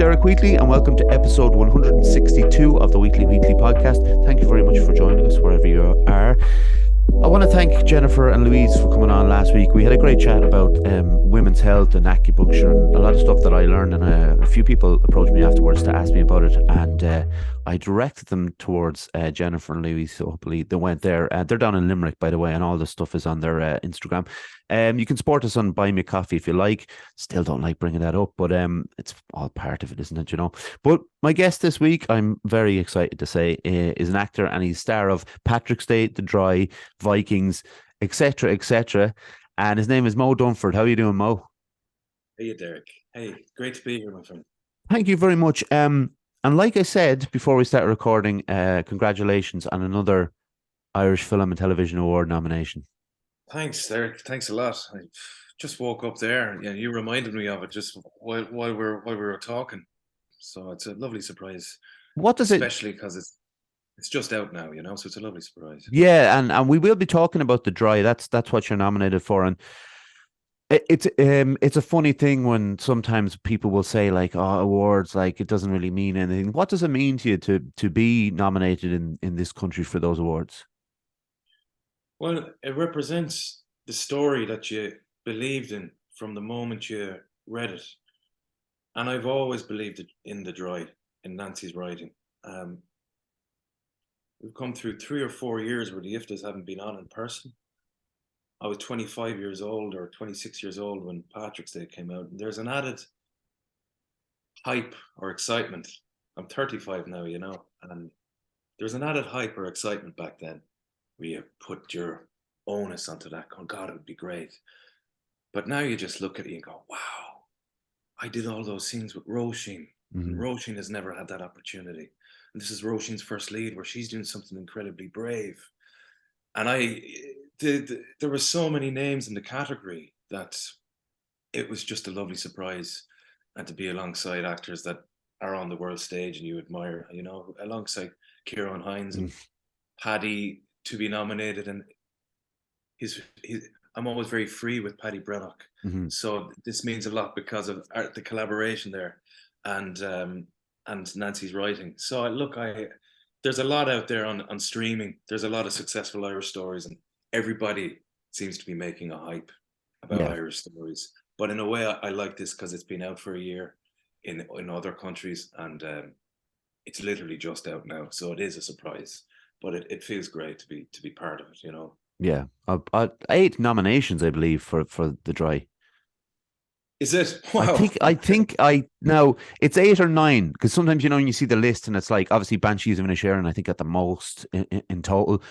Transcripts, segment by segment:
Derek Wheatley, and welcome to episode 162 of the Weekly podcast. Thank you very much for joining us wherever you are. I want to thank Jennifer and Louise for coming on last week. We had a great chat about women's health and acupuncture and a lot of stuff that I learned, and a few people approached me afterwards to ask me about it, and I directed them towards Jennifer and Louise, so hopefully they went there. They're down in Limerick, by the way, and all the stuff is on their Instagram. You can support us on Buy Me a Coffee if you like. Still don't like bringing that up, but it's all part of it, isn't it, you know? But my guest this week, I'm very excited to say, is an actor, and he's star of Patrick's Day, The Dry, Vikings, etc., etc. And his name is Mo Dunford. How are you doing, Mo? Hey, Derek. Hey, great to be here, my friend. Thank you very much. And like I said before we start recording, congratulations on another Irish Film and Television Award nomination. Thanks, Derek. Thanks a lot. I just woke up there, and you reminded me of it just while we were talking. So it's a lovely surprise. What does it? Especially because it's just out now, you know. So it's a lovely surprise. Yeah, and we will be talking about The Dry. That's what you're nominated for, and it's a funny thing when sometimes people will say like, oh, awards, like it doesn't really mean anything. What does it mean to you to be nominated in this country for those awards? Well, it represents the story that you believed in from the moment you read it, and I've always believed in The Dry, in Nancy's writing. We've come through 3 or 4 years where the IFTAs haven't been on in person. I was 25 years old or 26 years old when Patrick's Day came out. And there's an added hype or excitement. I'm 35 now, you know, and there's an added hype or excitement back then where you put your onus onto that, going, God, it would be great. But now you just look at it and go, wow, I did all those scenes with Roisin. And Roisin has never had that opportunity. And this is Roisin's first lead where she's doing something incredibly brave. And there were so many names in the category that it was just a lovely surprise, and to be alongside actors that are on the world stage and you admire, you know, alongside Ciarán Hinds and Paddy, to be nominated. And I'm always very free with Paddy Breathnach. So this means a lot because of the collaboration there and Nancy's writing. So look, there's a lot out there on streaming. There's a lot of successful Irish stories, and everybody seems to be making a hype about Irish stories. But in a way, I like this because it's been out for a year in other countries, and it's literally just out now. So it is a surprise, but it feels great to be part of it, you know. Yeah, 8 nominations, I believe, for The Dry. Is it? Wow. I think now it's 8 or 9, because sometimes, you know, when you see the list and it's like obviously Banshees of Inisherin, I think at the most in total,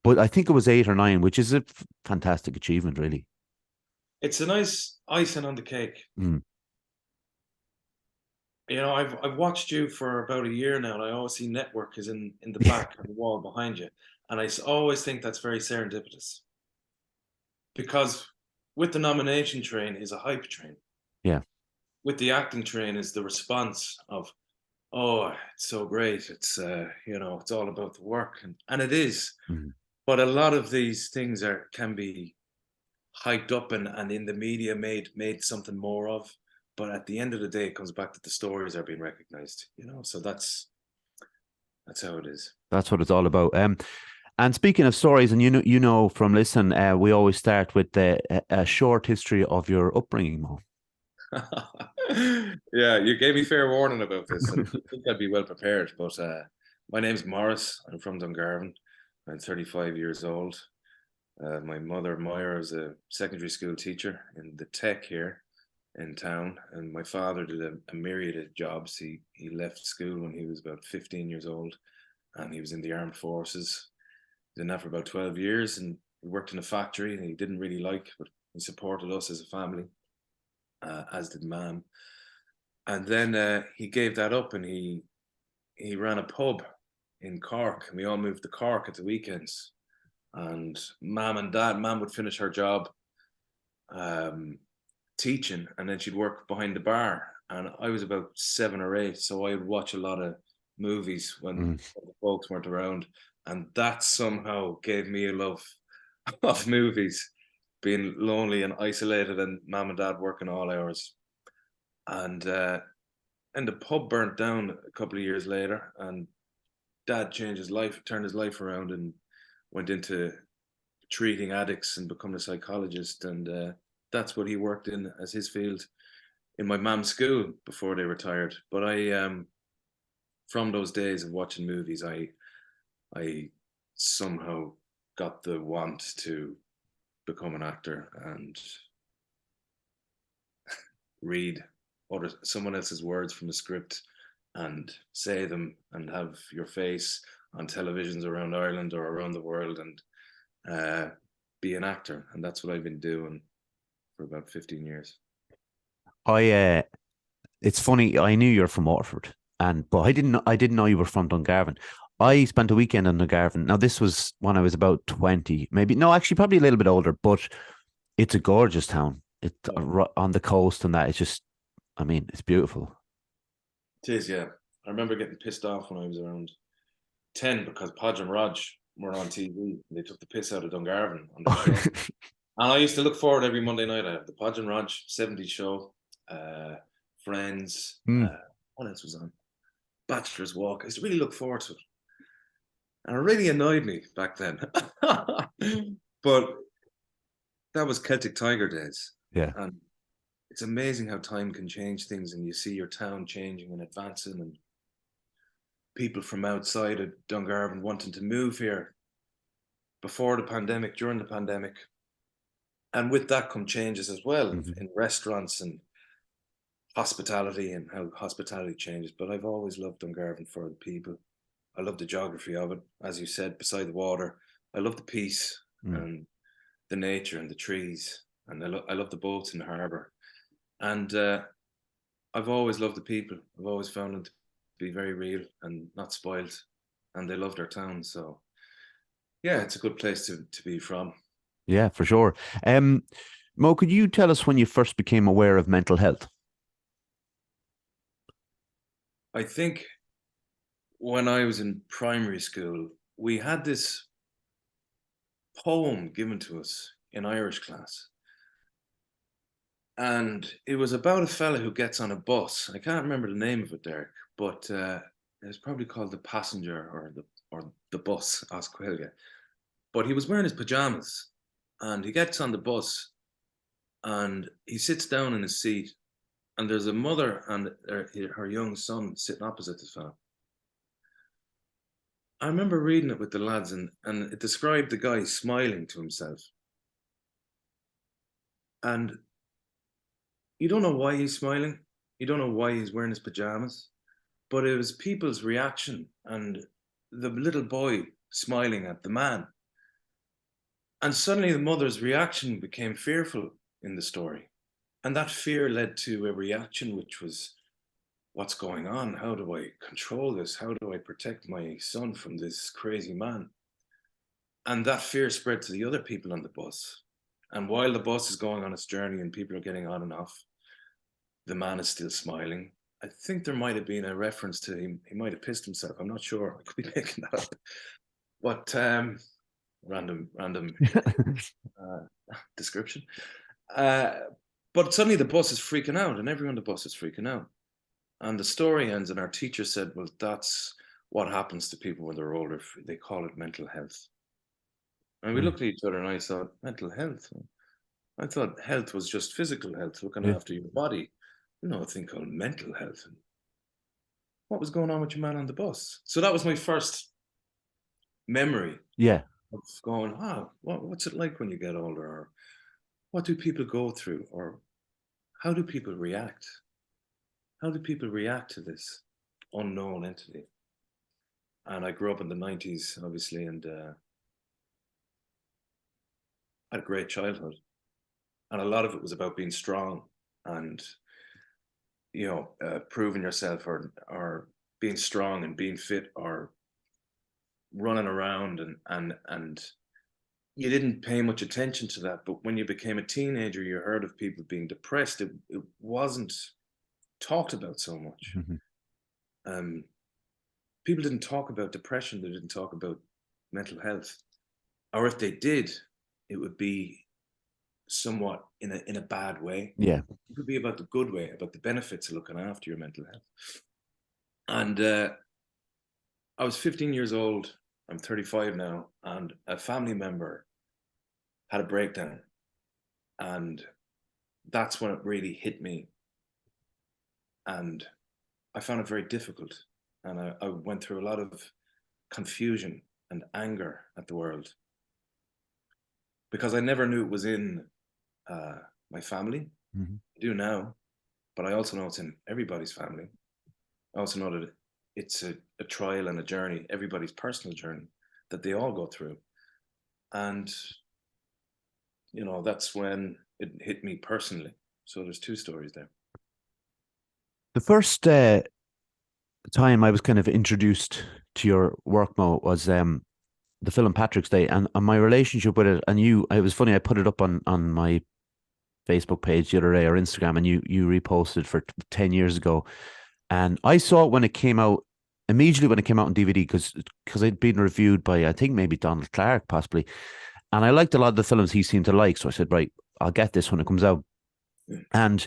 but I think it was 8 or 9, which is a fantastic achievement, really. It's a nice icing on the cake. You know, I've watched you for about a year now, and I always see Network is in the back of the wall behind you, and I always think that's very serendipitous, because with the nomination train is a hype train. Yeah. With the acting train is the response of, oh, it's so great. It's you know, it's all about the work, and it is. But a lot of these things can be hyped up and in the media made something more of. But at the end of the day, it comes back to the stories are being recognized, you know. So that's how it is. That's what it's all about. And speaking of stories, and you know from Listen, we always start with a short history of your upbringing, Mo. Yeah, you gave me fair warning about this, and I think I'd be well prepared. But my name's Morris. I'm from Dungarvan. I'm 35 years old. My mother, Moira, is a secondary school teacher in the tech here in town, and my father did a myriad of jobs. He left school when he was about 15 years old, and he was in the armed forces. He did that for about 12 years, and he worked in a factory, and he didn't really like, but he supported us as a family. As did Mam. And then he gave that up, and he ran a pub in Cork, and we all moved to Cork at the weekends. And Mam would finish her job teaching, and then she'd work behind the bar. And I was about 7 or 8, so I would watch a lot of movies when the folks weren't around. And that somehow gave me a love of movies, being lonely and isolated, and Mum and Dad working all hours. And And the pub burnt down a couple of years later, and Dad changed his life, turned his life around, and went into treating addicts and becoming a psychologist. And that's what he worked in as his field in my mum's school before they retired. But from those days of watching movies, I somehow got the want to become an actor and read someone else's words from a script and say them and have your face on televisions around Ireland or around the world and be an actor. And that's what I've been doing for about 15 years. It's funny. I knew you're from Waterford, but I didn't know you were from Dungarvan. I spent a weekend in Dungarvan. Now this was when I was about 20, maybe. No, actually, probably a little bit older. But it's a gorgeous town. It's on the coast, and that it's just. I mean, it's beautiful. It is, yeah. I remember getting pissed off when I was around 10 because Podge and Rog were on TV. They took the piss out of Dungarvan on their show. And I used to look forward every Monday night. I have the Podge and Rog 70s show, Friends. What else was on? Bachelor's Walk. I used to really look forward to it. And it really annoyed me back then. But that was Celtic Tiger days. Yeah. And it's amazing how time can change things, and you see your town changing and advancing, and people from outside of Dungarvan wanting to move here before the pandemic, during the pandemic. And with that come changes as well in restaurants and hospitality and how hospitality changes. But I've always loved Dungarvan for the people. I love the geography of it, as you said, beside the water. I love the peace and the nature and the trees, and I love the boats in the harbour. And I've always loved the people. I've always found them to be very real and not spoiled, and they love their town. So yeah, it's a good place to be from. Yeah, for sure. Mo, could you tell us when you first became aware of mental health? I think when I was in primary school, we had this poem given to us in Irish class. And it was about a fella who gets on a bus. I can't remember the name of it, Derek, but it's probably called The Passenger or the Bus, Osquilga. But he was wearing his pajamas, and he gets on the bus, and he sits down in his seat, and there's a mother and her young son sitting opposite this fella. I remember reading it with the lads, and it described the guy smiling to himself. And you don't know why he's smiling. You don't know why he's wearing his pajamas. But it was people's reaction and the little boy smiling at the man. And suddenly the mother's reaction became fearful in the story. And that fear led to a reaction which was, what's going on? How do I control this? How do I protect my son from this crazy man? And that fear spread to the other people on the bus. And while the bus is going on its journey and people are getting on and off, the man is still smiling. I think there might have been a reference to him. He might have pissed himself. I'm not sure. I could be making that up. But random description. But suddenly the bus is freaking out, and everyone on the bus is freaking out. And the story ends, and our teacher said, well, that's what happens to people when they're older. They call it mental health. And we looked at each other, and I thought, mental health? I thought health was just physical health, looking after your body. A thing called mental health. What was going on with your man on the bus? So that was my first memory. Yeah. Of going, what's it like when you get older? Or what do people go through? Or how do people react? How do people react to this unknown entity? And I grew up in the 90s, obviously, and had a great childhood. And a lot of it was about being strong and proving yourself or being strong and being fit or running around and you didn't pay much attention to that. But when you became a teenager, you heard of people being depressed. It wasn't talked about so much. People didn't talk about depression. They didn't talk about mental health. Or if they did, it would be somewhat in a bad way. Yeah. It could be about the good way, about the benefits of looking after your mental health. And I was 15 years old. I'm 35 now, and a family member had a breakdown, and that's when it really hit me. And I found it very difficult, and I went through a lot of confusion and anger at the world because I never knew it was in my family. Mm-hmm. I do now, but I also know it's in everybody's family. I also know that it's a trial and a journey, everybody's personal journey that they all go through. And, that's when it hit me personally. So there's two stories there. The first time I was kind of introduced to your work, Mo, was the film Patrick's Day, and my relationship with it. And it was funny. I put it up on my Facebook page the other day, or Instagram, and you reposted for 10 years ago. And I saw it when it came out, immediately when it came out on DVD, because it'd been reviewed by, I think, maybe Donald Clark possibly, and I liked a lot of the films he seemed to like. So I said, right, I'll get this when it comes out. And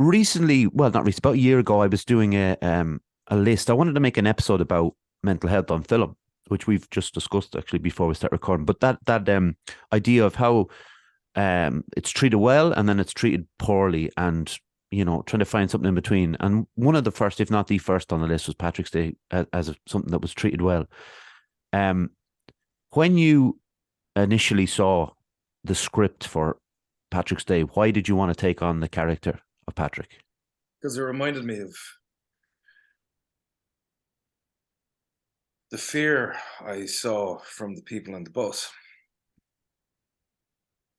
recently, well, not recently, about a year ago, I was doing a list. I wanted to make an episode about mental health on film, which we've just discussed actually before we start recording. But that idea of how it's treated well and then it's treated poorly, and trying to find something in between. And one of the first, if not the first on the list, was Patrick's Day as something that was treated well. When you initially saw the script for Patrick's Day, why did you want to take on the character of Patrick? Because it reminded me of the fear I saw from the people on the bus.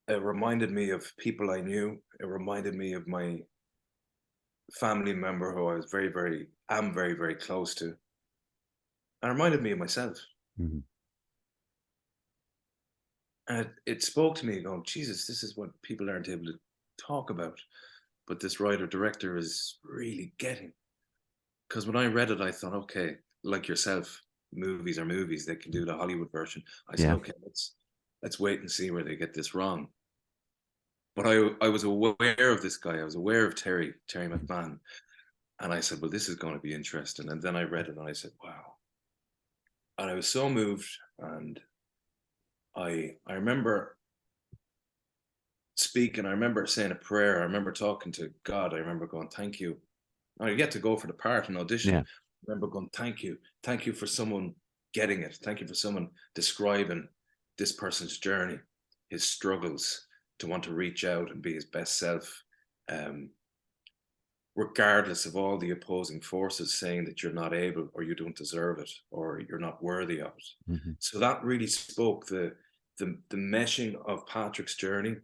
It reminded me of people I knew. It reminded me of my family member who I was am very, very close to. And it reminded me of myself. Mm-hmm. And it spoke to me going, Jesus, this is what people aren't able to talk about. But this writer director is really getting. Because when I read it, I thought, okay, like yourself, movies are movies. They can do the Hollywood version. I said, Yeah. okay, let's wait and see where they get this wrong. But I was aware of this guy. I was aware of Terry McMahon. And I said, well, this is going to be interesting. And then I read it and I said, wow. And I was so moved. And I remember speaking. I remember saying a prayer. I remember talking to God. I remember going, thank you. I get to go for the part and audition. Yeah. I remember going, thank you. Thank you for someone getting it. Thank you for someone describing this person's journey, his struggles, to want to reach out and be his best self, regardless of all the opposing forces saying that you're not able, or you don't deserve it, or you're not worthy of it. Mm-hmm. So that really spoke the meshing of Patrick's journey,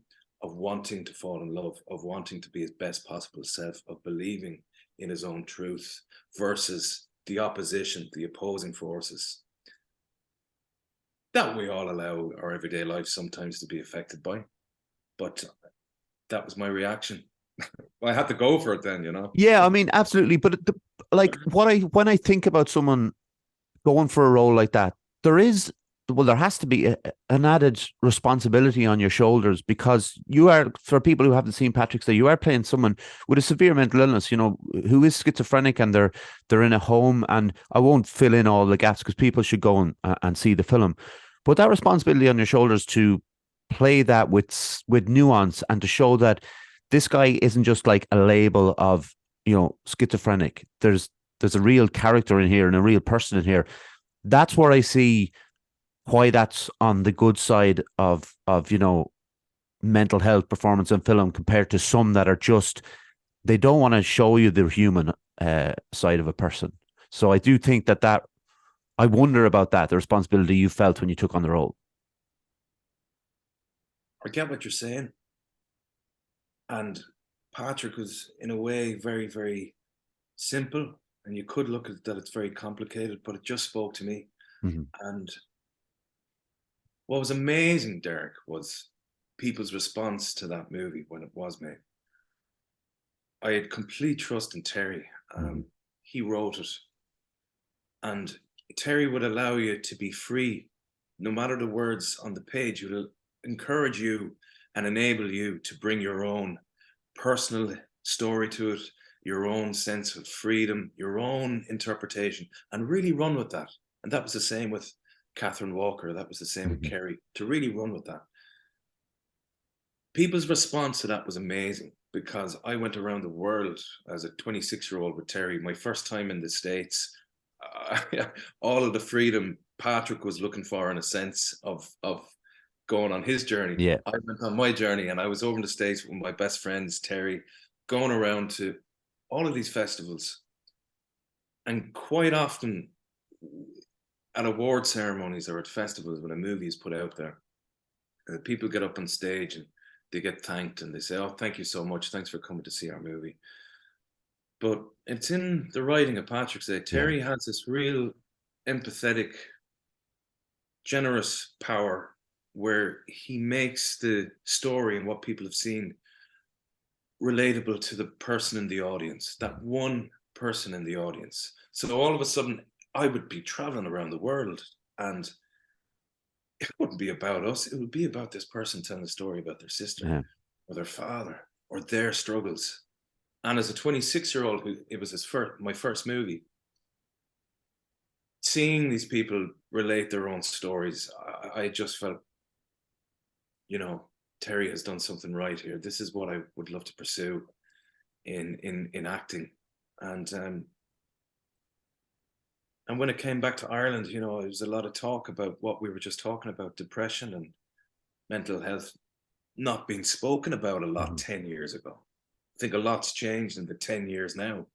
of wanting to fall in love, of wanting to be his best possible self, of believing in his own truth, versus the opposition, the opposing forces that we all allow our everyday life sometimes to be affected by. But that was my reaction. I had to go for it then, Yeah, I mean, absolutely. But when I think about someone going for a role like that, there has to be an added responsibility on your shoulders, because you are, for people who haven't seen Patrick's Day, you are playing someone with a severe mental illness, who is schizophrenic, and they're in a home. And I won't fill in all the gaps because people should go and see the film. But that responsibility on your shoulders to play that with nuance, and to show that this guy isn't just like a label of schizophrenic. There's a real character in here and a real person in here. That's where I see why that's on the good side of mental health performance in film, compared to some that are just, they don't want to show you the human side of a person. So I do think that I wonder about that, the responsibility you felt when you took on the role. I get what you're saying. And Patrick was, in a way, very, very simple. And you could look at that it's very complicated, but it just spoke to me. Mm-hmm. And what was amazing, Derek, was people's response to that movie when it was made. I had complete trust in Terry. Mm-hmm. He wrote it. And Terry would allow you to be free, no matter the words on the page. He would encourage you and enable you to bring your own personal story to it, your own sense of freedom, your own interpretation, and really run with that. And that was the same with Catherine Walker. That was the same with Kerry, to really run with that. People's response to that was amazing, because I went around the world as a 26-year-old with Terry. My first time in the States, all of the freedom Patrick was looking for, in a sense of going on his journey. Yeah. I went on my journey, and I was over in the States with my best friends, Terry, going around to all of these festivals. And quite often at award ceremonies or at festivals, when a movie is put out there, people get up on stage and they get thanked, and they say, "Oh, thank you so much. Thanks for coming to see our movie." But it's in the writing of Patrick's Day. Terry has this real empathetic, generous power where he makes the story and what people have seen relatable to the person in the audience, that one person in the audience. So all of a sudden, I would be traveling around the world, and it wouldn't be about us. It would be about this person telling a story about their sister or their father or their struggles. And as a 26-year-old, it was my first movie, seeing these people relate their own stories, I just felt, Terry has done something right here. This is what I would love to pursue in acting. And when it came back to Ireland, there was a lot of talk about what we were just talking about, depression and mental health, not being spoken about a lot 10 years ago. I think a lot's changed in the 10 years now,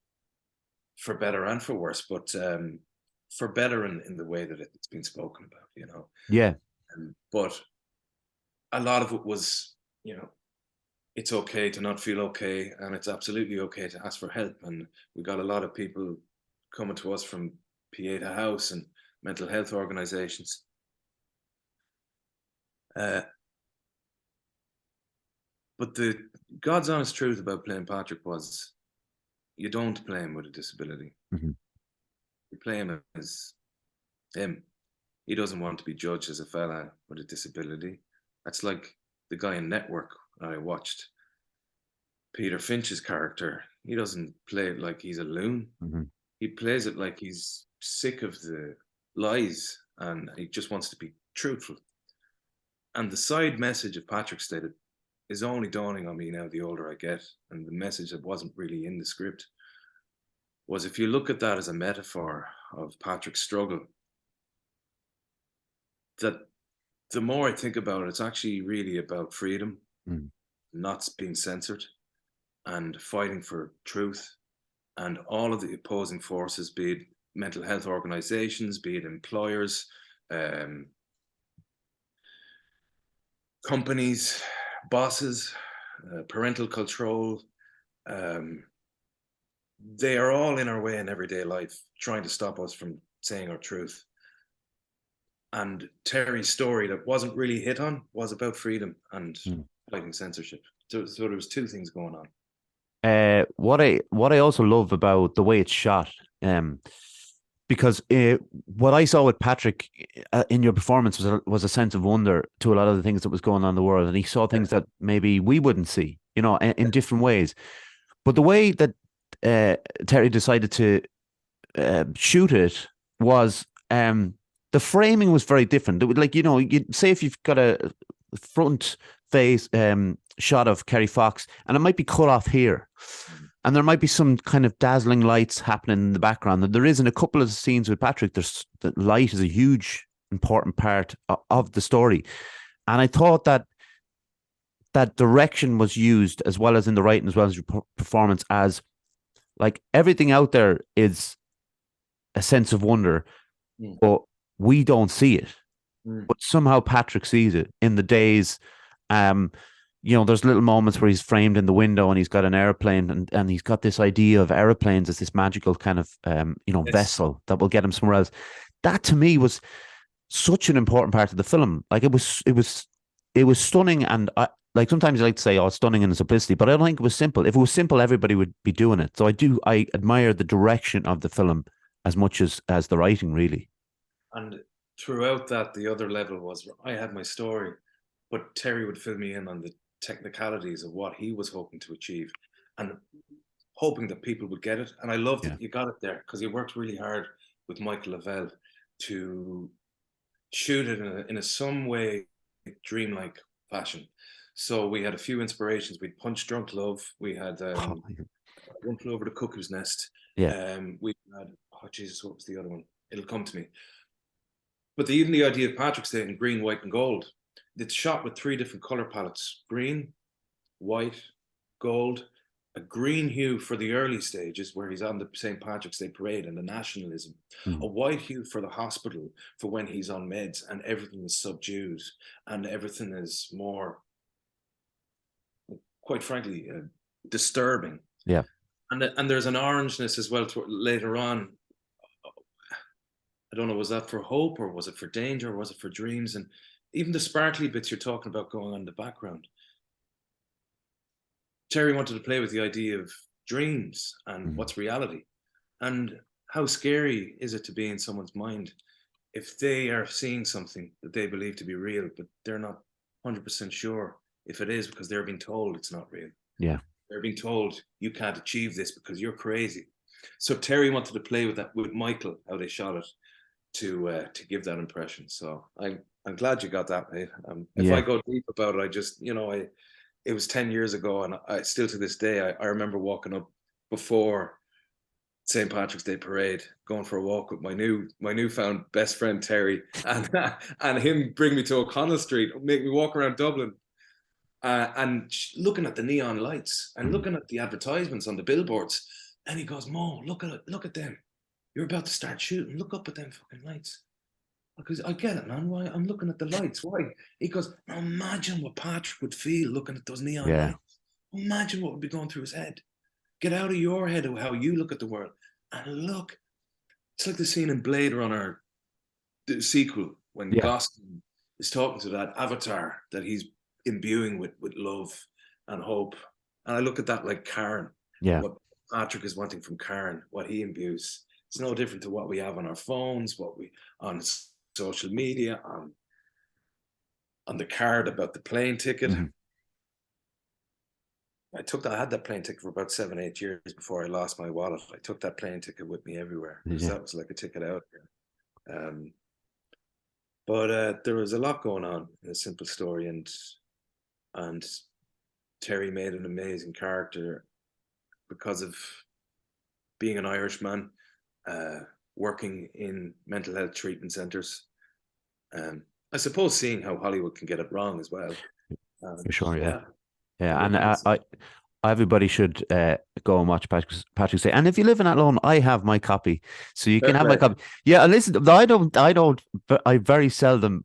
for better and for worse, but for better in the way that it's been spoken about, Yeah. But a lot of it was, it's okay to not feel okay, and it's absolutely okay to ask for help. And we got a lot of people coming to us from Pieta House and mental health organizations. But the God's honest truth about playing Patrick was, you don't play him with a disability. You play him as him. He doesn't want to be judged as a fella with a disability. That's like the guy in Network I watched, Peter Finch's character. He doesn't play it like he's a loon. He plays it like he's sick of the lies, and he just wants to be truthful. And the side message of Patrick's Day is only dawning on me now, the older I get, and the message that wasn't really in the script was, if you look at that as a metaphor of Patrick's struggle, that the more I think about it, it's actually really about freedom, not being censored, and fighting for truth. And all of the opposing forces, be it mental health organizations, be it employers, companies, bosses, parental control, they are all in our way in everyday life, trying to stop us from saying our truth. And Terry's story that wasn't really hit on was about freedom and fighting censorship. So there was two things going on. What I also love about the way it's shot, because what I saw with Patrick in your performance was a sense of wonder to a lot of the things that was going on in the world, and he saw things that maybe we wouldn't see, in different ways. But the way that Terry decided to shoot it was, the framing was very different. It would, like, you'd say if you've got a front face shot of Kerry Fox, and it might be cut off here, and there might be some kind of dazzling lights happening in the background. And there is in a couple of scenes with Patrick, the light is a huge important part of the story. And I thought that direction was used, as well as in the writing, as well as your performance, as like everything out there is a sense of wonder, but we don't see it. But somehow Patrick sees it in the days. There's little moments where he's framed in the window and he's got an airplane, and he's got this idea of airplanes as this magical kind of vessel that will get him somewhere else. That to me was such an important part of the film. Like, it was stunning, and like sometimes I like to say, "Oh, it's stunning in its simplicity," but I don't think it was simple. If it was simple, everybody would be doing it. So I admire the direction of the film as much as the writing, really. And throughout that, the other level was, I had my story, but Terry would fill me in on the technicalities of what he was hoping to achieve, and hoping that people would get it. And I loved Yeah. that you got it there, because he worked really hard with Michael Lavelle to shoot it in a some way dreamlike fashion. So we had a few inspirations. We'd Punch Drunk Love. We had One Flew Over the Cuckoo's Nest. Yeah. We had, oh Jesus, what was the other one? It'll come to me. But even the idea of Patrick's Day in green, white, and gold, it's shot with 3 different color palettes: green, white, gold. A green hue for the early stages where he's on the St. Patrick's Day parade and the nationalism. A white hue for the hospital for when he's on meds and everything is subdued and everything is more, quite frankly, disturbing. Yeah. And there's an orangeness as well later on. I don't know, was that for hope, or was it for danger, or was it for dreams? And even the sparkly bits you're talking about going on in the background. Terry wanted to play with the idea of dreams and what's reality, and how scary is it to be in someone's mind if they are seeing something that they believe to be real, but they're not 100% sure if it is, because they're being told it's not real. Yeah. They're being told you can't achieve this because you're crazy. So Terry wanted to play with that with Michael, how they shot it, to give that impression. So I'm glad you got that, mate. If I go deep about it, I just, it was 10 years ago, and I still to this day, I remember walking up before St. Patrick's Day parade, going for a walk with my newfound best friend Terry, and him bring me to O'Connell Street, make me walk around Dublin, and looking at the neon lights and looking at the advertisements on the billboards, and he goes, "Mo, look at them. You're about to start shooting. Look up at them fucking lights." Because I get it, man. Why? I'm looking at the lights. Why? He goes, "Imagine what Patrick would feel looking at those neon lights. Imagine what would be going through his head. Get out of your head of how you look at the world and look." It's like the scene in Blade Runner, the sequel, when Gosling is talking to that avatar that he's imbuing with love and hope. And I look at that like Karen. What Patrick is wanting from Karen, what he imbues. It's no different to what we have on our phones, what we on social media, on the card about the plane ticket. I had that plane ticket for about 7-8 years before I lost my wallet. I took that plane ticket with me everywhere, because that was like a ticket out here. But there was a lot going on in A Simple Story, and Terry made an amazing character because of being an Irishman, working in mental health treatment centres. I suppose seeing how Hollywood can get it wrong as well. For sure, yeah. And I everybody should go and watch Patrick's Day. And if you live in Athlone, I have my copy, so you can have my copy. Yeah, listen, I very seldom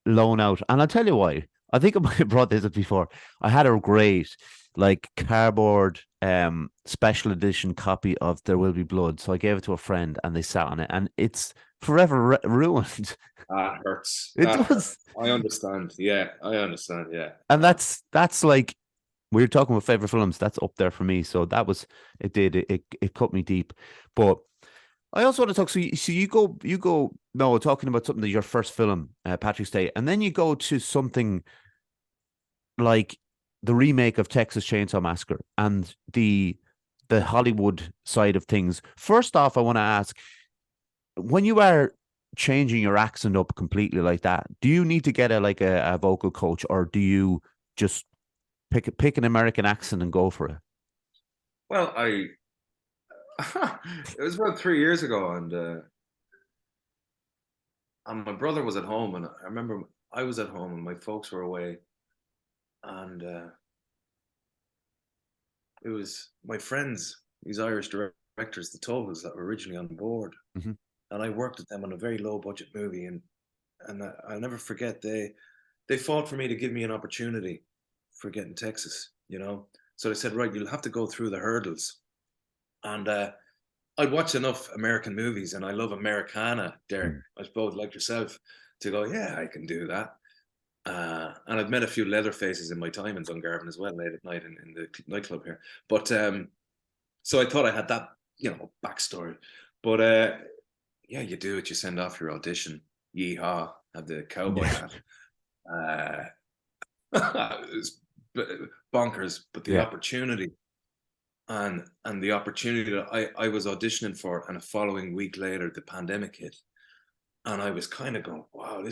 loan out, and I'll tell you why. I think I might have brought this up before. I had a great cardboard special edition copy of There Will Be Blood, so I gave it to a friend, and they sat on it, and it's forever ruined. That hurts. It does. Hurts. I understand. Yeah, I understand. Yeah. And that's like, we were talking about favorite films. That's up there for me. So that was, it cut me deep. But I also want to talk. So you go. No, talking about something that your first film, Patrick's Day, and then you go to something like the remake of Texas Chainsaw Massacre and the Hollywood side of things. First off, I want to ask, when you are changing your accent up completely like that, do you need to get a vocal coach, or do you just pick an American accent and go for it? Well, it was about 3 years ago, and my brother was at home, and I remember I was at home and my folks were away, and it was my friends, these Irish directors, the Tohas, that were originally on board, and I worked with them on a very low budget movie, and I'll never forget, they fought for me to give me an opportunity for getting Texas, So they said, right, you'll have to go through the hurdles. And I'd watched enough American movies, and I love Americana, Derek, I suppose, like yourself, to go, yeah, I can do that. And I've met a few leather faces in my time in Dungarvan as well, late at night in the nightclub here. But so I thought I had that, backstory. But yeah, you do it. You send off your audition. Yeehaw! Have the cowboy hat. It was bonkers, but the Yeah. opportunity and the opportunity that I was auditioning for, and a following week later, the pandemic hit. And I was kind of going, wow,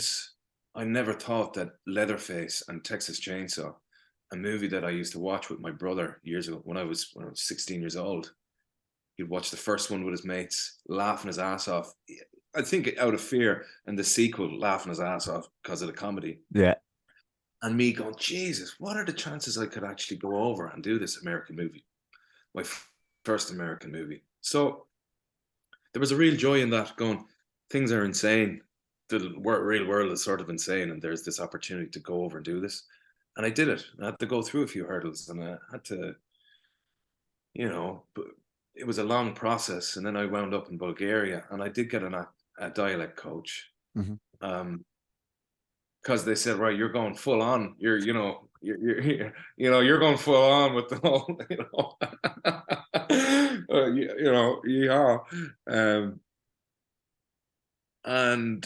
I never thought that Leatherface and Texas Chainsaw, a movie that I used to watch with my brother years ago when I was 16 years old. He'd watch the first one with his mates, laughing his ass off. I think out of fear, and the sequel, laughing his ass off because of the comedy. Yeah. And me going, Jesus, what are the chances I could actually go over and do this American movie? My first American movie. So there was a real joy in that, going, things are insane. The real world is sort of insane, and there's this opportunity to go over and do this. And I did it. I had to go through a few hurdles, and I had to, but it was a long process. And then I wound up in Bulgaria, and I did get a dialect coach. Mm-hmm. Because they said, right, you're going full on. You're going full on with the whole, yeah. And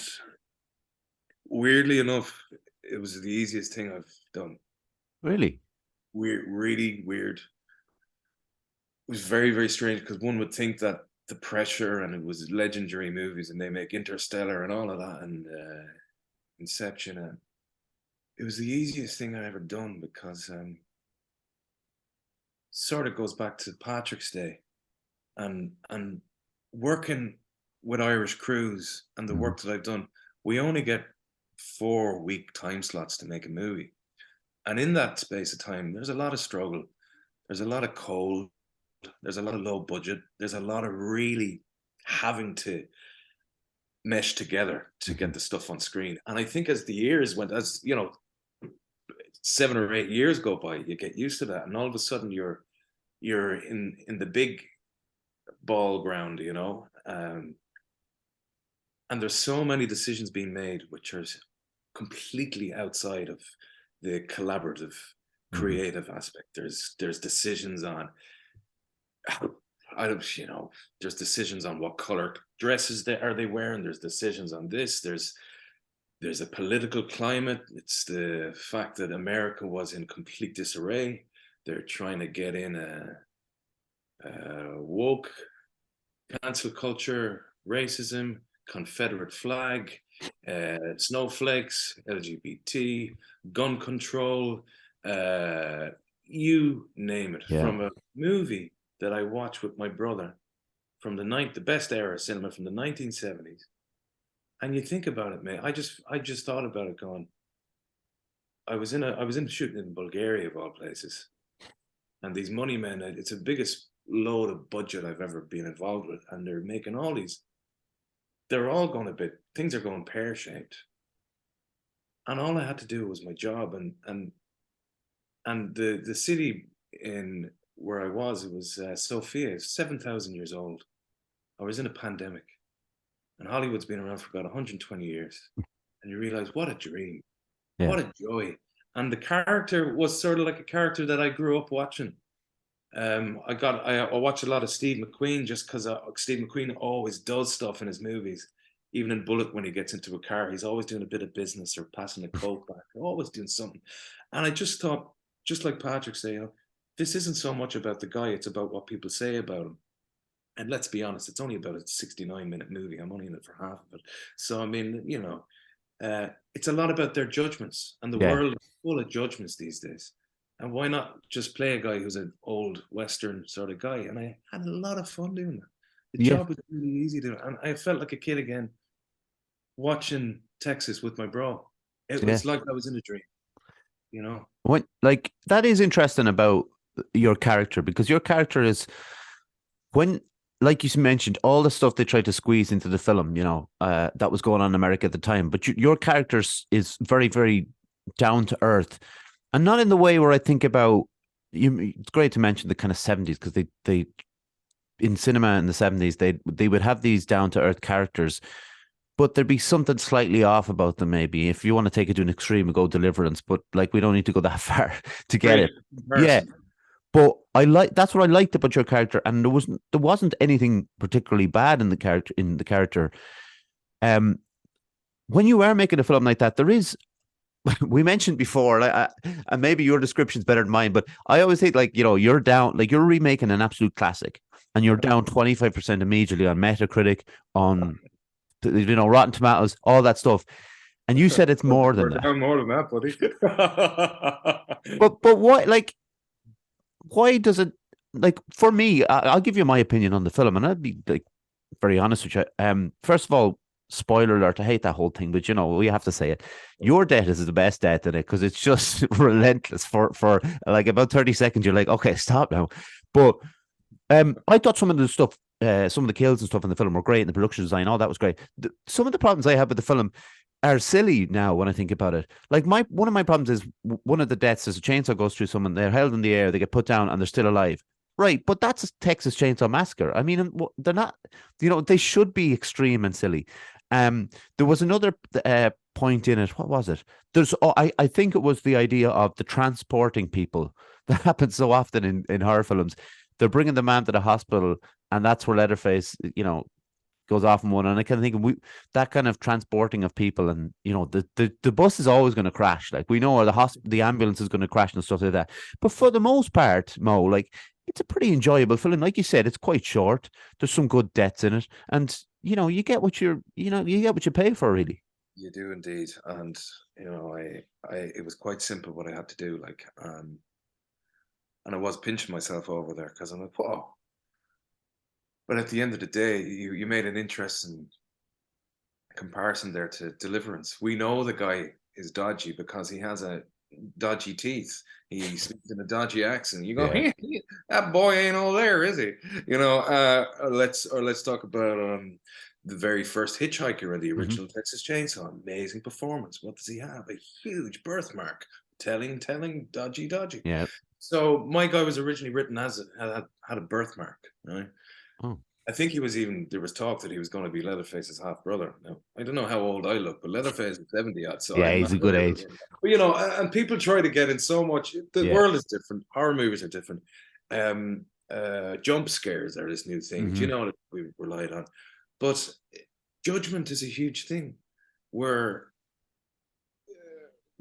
weirdly enough, it was the easiest thing I've done. Really? Weird, really weird. It was very, very strange, because one would think that the pressure, and it was legendary movies, and they make Interstellar and all of that, and Inception, and it was the easiest thing I'd ever done, because sort of goes back to Patrick's Day, and working with Irish crews and the work that I've done. We only get 4-week time slots to make a movie, and in that space of time, there's a lot of struggle, there's a lot of cold, there's a lot of low budget, there's a lot of really having to mesh together to get the stuff on screen. And I think as the years went, 7 or 8 years go by, you get used to that, and all of a sudden you're in the big ball ground, and there's so many decisions being made which are completely outside of the collaborative, creative aspect. There's decisions on, there's decisions on what color dresses are they wearing. There's decisions on this. There's a political climate. It's the fact that America was in complete disarray. They're trying to get in a woke, cancel culture, racism, Confederate flag, snowflakes, LGBT, gun control, you name it. Yeah. From a movie that I watched with my brother from the best era of cinema from the 1970s. And you think about it, mate. I just thought about it, going, I was in shooting in Bulgaria, of all places, and these money men, it's the biggest load of budget I've ever been involved with, and they're making all these. They're all going things are going pear-shaped, and all I had to do was my job, and the city in where I was, it was Sofia, 7,000 years old. I was in a pandemic, and Hollywood's been around for about 120 years, and you realize what a dream, what a joy. And the character was sort of like a character that I grew up watching. I watch a lot of Steve McQueen, just because Steve McQueen always does stuff in his movies. Even in Bullet, when he gets into a car, he's always doing a bit of business or passing a coat back, always doing something. And I just thought, just like Patrick said, this isn't so much about the guy, it's about what people say about him. And let's be honest, it's only about a 69-minute movie. I'm only in it for half of it. So, I mean, it's a lot about their judgments, and the world is full of judgments these days. And why not just play a guy who's an old Western sort of guy? And I had a lot of fun doing that. The job was really easy to do. And I felt like a kid again, watching Texas with my bro. It was like I was in a dream, When, like, that is interesting about your character, because your character is, when, like you mentioned, all the stuff they tried to squeeze into the film, that was going on in America at the time. But your character is very, very down to earth. And not in the way where I think about you. It's great to mention the kind of 70s, because they in cinema in the 70s, they would have these down to earth characters, but there'd be something slightly off about them. Maybe if you want to take it to an extreme and go Deliverance, but like we don't need to go that far to get it. Yeah. But that's what I liked about your character, and there wasn't anything particularly bad in the character. When you are making a film like that, there is we mentioned before, and maybe your description's better than mine, but I always think like, you're down, like you're remaking an absolute classic and you're down 25% immediately on Metacritic, on, Rotten Tomatoes, all that stuff. And you said it's more than We're that. down more than that, buddy. But why does it, like, for me, I'll give you my opinion on the film, and I'd be like very honest with you. First of all, spoiler alert, I hate that whole thing, but we have to say it. Your death is the best death in it because it's just relentless for like about 30 seconds. You're like, okay, stop now. But I thought some of the stuff, some of the kills and stuff in the film were great, and the production design, all that was great. Some of the problems I have with the film are silly now when I think about it. Like one of my problems is one of the deaths is a chainsaw goes through someone, they're held in the air, they get put down, and they're still alive. Right, but that's a Texas Chainsaw Massacre. I mean, they're not. They should be extreme and silly. There was another point in it. What was it? I think it was the idea of the transporting people that happens so often in horror films. They're bringing the man to the hospital, and that's where Leatherface, goes off in one. And I kind of think that kind of transporting of people, and the bus is always going to crash. Like we know, or the ambulance is going to crash and stuff like that. But for the most part, Mo, like it's a pretty enjoyable film. Like you said, it's quite short. There's some good deaths in it, and you get what you get what you pay for, really. You do indeed, and it was quite simple what I had to do, like, and I was pinching myself over there because I'm like, whoa. But at the end of the day, you made an interesting comparison there to Deliverance. We know the guy is dodgy because he has a dodgy teeth. He speaks in a dodgy accent. You go, Yeah. that boy ain't all there, is he? Let's talk about the very first hitchhiker in the original Texas Chainsaw. Amazing performance. What does he have? A huge birthmark. Telling, dodgy. Yeah. So my guy was originally written as had a birthmark, right? Oh. I think there was talk that he was going to be Leatherface's half brother. Now, I don't know how old I look, but Leatherface is 70 odd, so Yeah, I'm he's not a good age. But and people try to get in so much. The Yeah. world is different. Horror movies are different. Jump scares are this new thing. That we relied on. But judgment is a huge thing where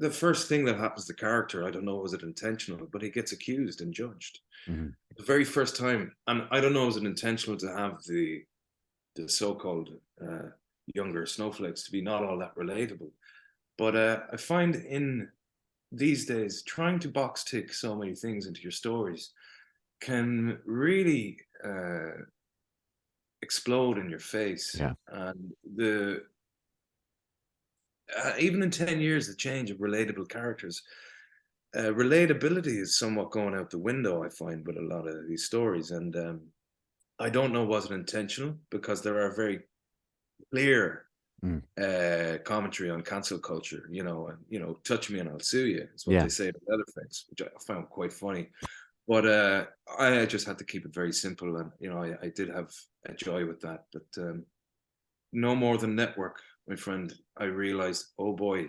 the first thing that happens to the character, I don't know, was it intentional, but he gets accused and judged. The very first time, and I don't know, was it intentional to have the so-called younger snowflakes to be not all that relatable? But I find in these days, trying to box tick so many things into your stories can really explode in your face. Yeah. And even in 10 years, the change of relatable characters, relatability is somewhat going out the window, I find, with a lot of these stories. And I don't know, was it intentional? Because there are very clear commentary on cancel culture, touch me and I'll sue you. It's what they say to Leatherface, which I found quite funny. But I just had to keep it very simple. And, I did have a joy with that. But no more than Network, my friend, I realized, oh boy,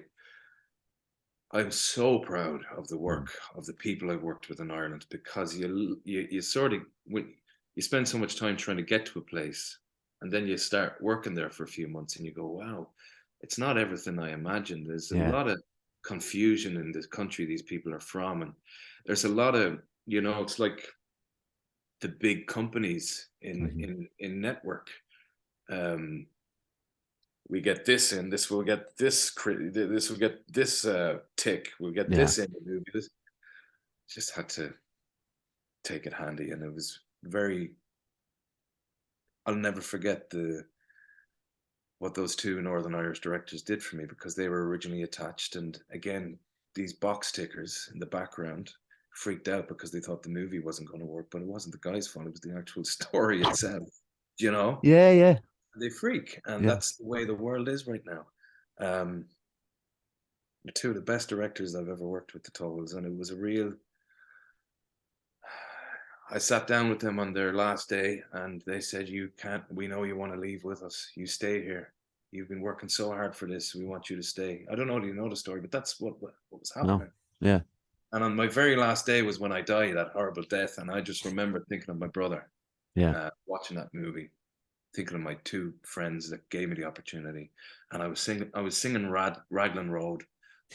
I'm so proud of the work of the people I've worked with in Ireland, because you sort of, when you spend so much time trying to get to a place, and then you start working there for a few months and you go, wow, it's not everything I imagined. There's a lot of confusion in this country these people are from. And there's a lot of, it's like the big companies in Network. We get this in, this will get this will get this tick, we'll get this in the movie. Just had to take it handy, and it was I'll never forget what those two Northern Irish directors did for me, because they were originally attached, and again, these box tickers in the background freaked out because they thought the movie wasn't going to work, but it wasn't the guy's fault, it was the actual story itself. Yeah. They freak, and that's the way the world is right now. They're two of the best directors I've ever worked with, the Tolls, and it was a real. I sat down with them on their last day, and they said, "You can't. We know you want to leave with us. You stay here. You've been working so hard for this. We want you to stay." I don't know if you know the story, but that's what was happening. No. Yeah. And on my very last day was when I died, that horrible death, and I just remember thinking of my brother. Watching that movie, thinking of my two friends that gave me the opportunity, and I was singing Raglan Road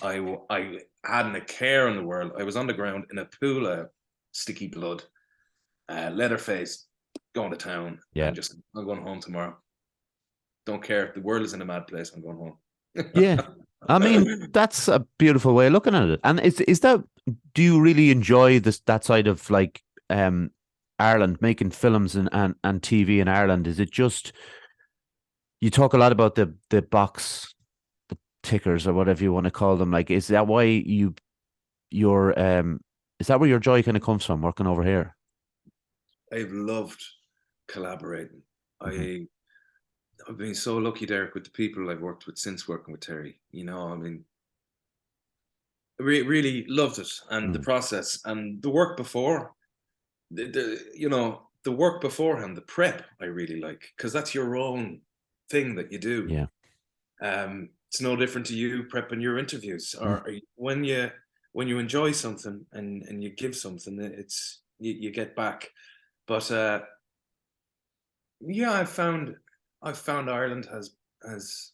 I hadn't a care in the world. I was on the ground in a pool of sticky blood, leatherface, going to town, Yeah. and just, I'm going home tomorrow. Don't care. The world is in a mad place. I'm going Yeah. I mean, home. that's a beautiful way of looking at it. And is that, do you really enjoy that side of like Ireland, making films and TV in Ireland? Is it just, you talk a lot about the box tickers or whatever you want to call them. Like, is that why your is that where your joy kind of comes from, working over here? I've loved collaborating. Mm-hmm. I've been so lucky, Derek, with the people I've worked with since working with Terry. I mean, really loved it, and the Mm. process and the work before. The work beforehand, the prep, I really like, because that's your own thing that you do. Yeah. It's no different to you prepping your interviews, Mm. or when you enjoy something and you give something, it's you get back. But yeah, I've found Ireland has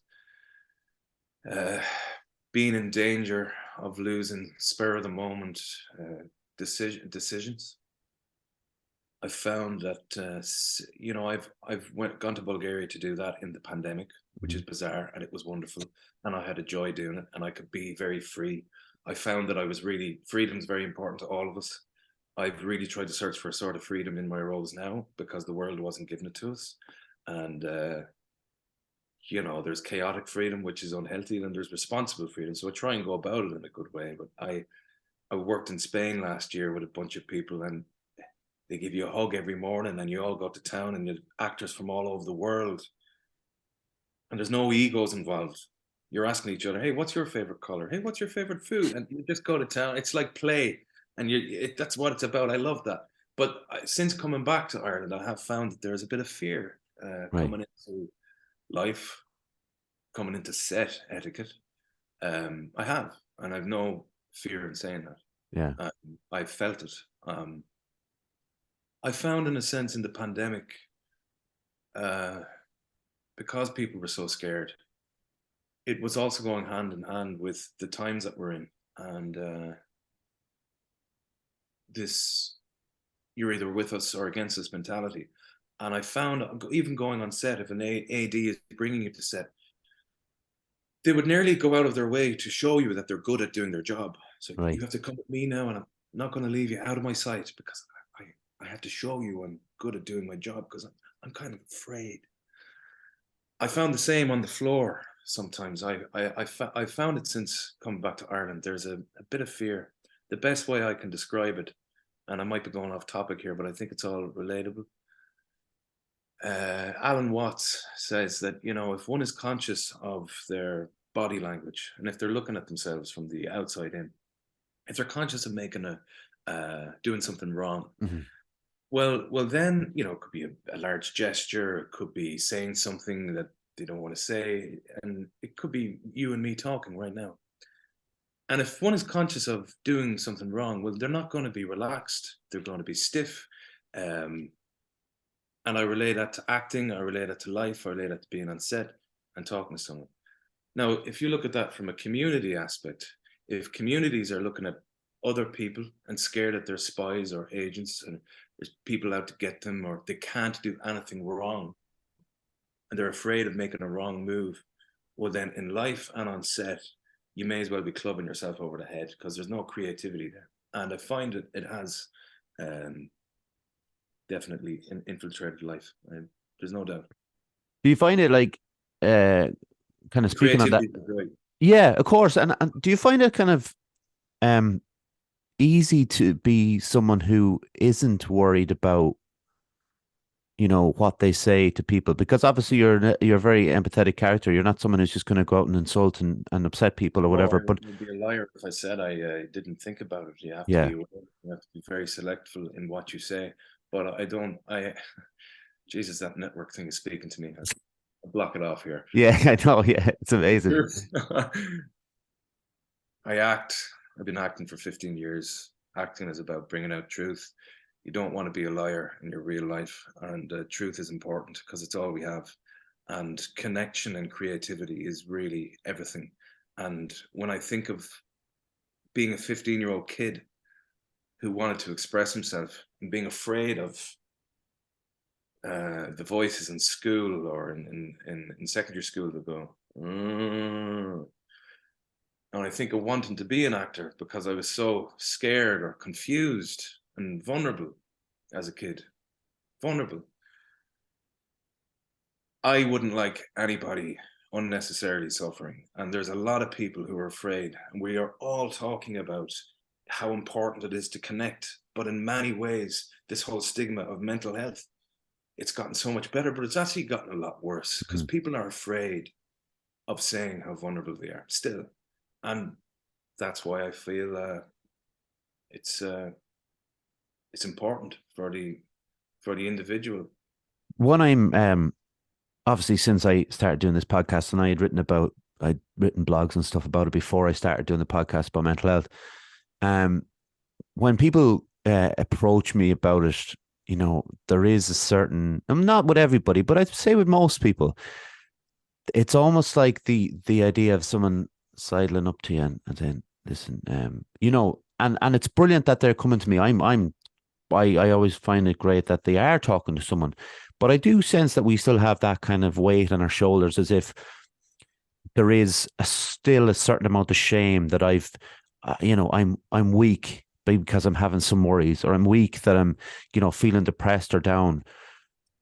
uh, been in danger of losing spur of the moment decisions. I found that I've gone to Bulgaria to do that in the pandemic, which is Mhm. bizarre, and it was wonderful, and I had a joy doing it, and I could be very free. I found that freedom's very important to all of us. I've really tried to search for a sort of freedom in my roles now, because the world wasn't giving it to us, and there's chaotic freedom, which is unhealthy, and there's responsible freedom. So I try and go about it in a good way. But I worked in Spain last year with a bunch of people, and they give you a hug every morning, and you all go to town, and you actors from all over the world, and there's no egos involved. You're asking each other, "Hey, what's your favorite color? Hey, what's your favorite food?" And you just go to town. It's like play, and that's what it's about. I love that. But since coming back to Ireland, I have found that there's a bit of fear Right. coming into life, coming into set etiquette. I have, and I've no fear in saying that. Yeah. I've felt it. I found, in a sense, in the pandemic, uh, because people were so scared, it was also going hand in hand with the times that we're in, and this "you're either with us or against us" mentality. And I found, even going on set, if an AD is bringing you to set, they would nearly go out of their way to show you that they're good at doing their job. So you Right. have to come with me now, and I'm not going to leave you out of my sight, because I have to show you I'm good at doing my job, because I'm kind of afraid. I found the same on the floor sometimes. I found it since coming back to Ireland. There's a bit of fear. The best way I can describe it, and I might be going off topic here, but I think it's all relatable. Alan Watts says that, if one is conscious of their body language, and if they're looking at themselves from the outside in, if they're conscious of making doing something wrong, Hmm. well, then, it could be a large gesture, it could be saying something that they don't want to say, and it could be you and me talking right now. And if one is conscious of doing something wrong, well, they're not going to be relaxed. They're going to be stiff. Um, and I relate that to acting, I relate that to life, I relate that to being on set and talking to someone. Now, if you look at that from a community aspect, if communities are looking at other people and scared that they're spies or agents, and there's people out to get them, or they can't do anything wrong, and they're afraid of making a wrong move, well, then in life and on set, you may as well be clubbing yourself over the head, because there's no creativity there. And I find it has um, definitely infiltrated life. There's no doubt. Do you find it like uh kind of The speaking on that? creativity is great. Yeah, of course. And do you find it kind of um easy to be someone who isn't worried about, what they say to people? Because obviously you're a very empathetic character. You're not someone who's just going to go out and insult and upset people or Oh, whatever. I But would be a liar if I said I didn't think about it. You have to be yeah, aware. You have to be very selectful in what you say. But I don't. Jesus, that network thing is speaking to me. I'll block it off here. yeah, I know. Yeah, it's amazing. I act. I've been acting for 15 years. Acting is about bringing out truth. You don't want to be a liar in your real life, and truth is important, because it's all we have. And connection and creativity is really everything. And when I think of being a 15-year-old kid who wanted to express himself and being afraid of the voices in school or in secondary school to go, "Mm." And I think of wanting to be an actor because I was so scared or confused and vulnerable as a kid. Vulnerable. I wouldn't like anybody unnecessarily suffering. And there's a lot of people who are afraid. And we are all talking about how important it is to connect. But in many ways, this whole stigma of mental health, it's gotten so much better, but it's actually gotten a lot worse because Mhm. people are afraid of saying how vulnerable they are still. And that's why I feel it's uh, it's important for the individual. What I'm obviously, since I started doing this podcast, and I'd written blogs and stuff about it before I started doing the podcast about mental health. Um, when people approach me about it, there is a certain, I'm not with everybody, but I'd say with most people, it's almost like the idea of someone sidling up to you and saying, listen, and it's brilliant that they're coming to me. I always find it great that they are talking to someone, but I do sense that we still have that kind of weight on our shoulders, as if there is still a certain amount of shame that I'm weak because I'm having some worries, or I'm weak that I'm, feeling depressed or down.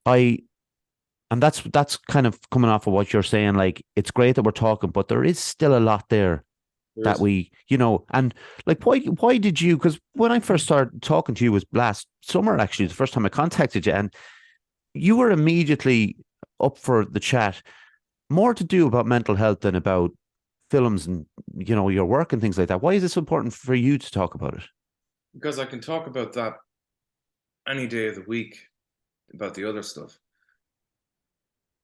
I And that's kind of coming off of what you're saying. Like, it's great that we're talking, but there is still a lot there There that is. and like, why did you? Because when I first started talking to you was last summer, actually, the first time I contacted you, and you were immediately up for the chat, more to do about mental health than about films and your work and things like that. Why is this important for you to talk about it? Because I can talk about that any day of the week, about the other stuff.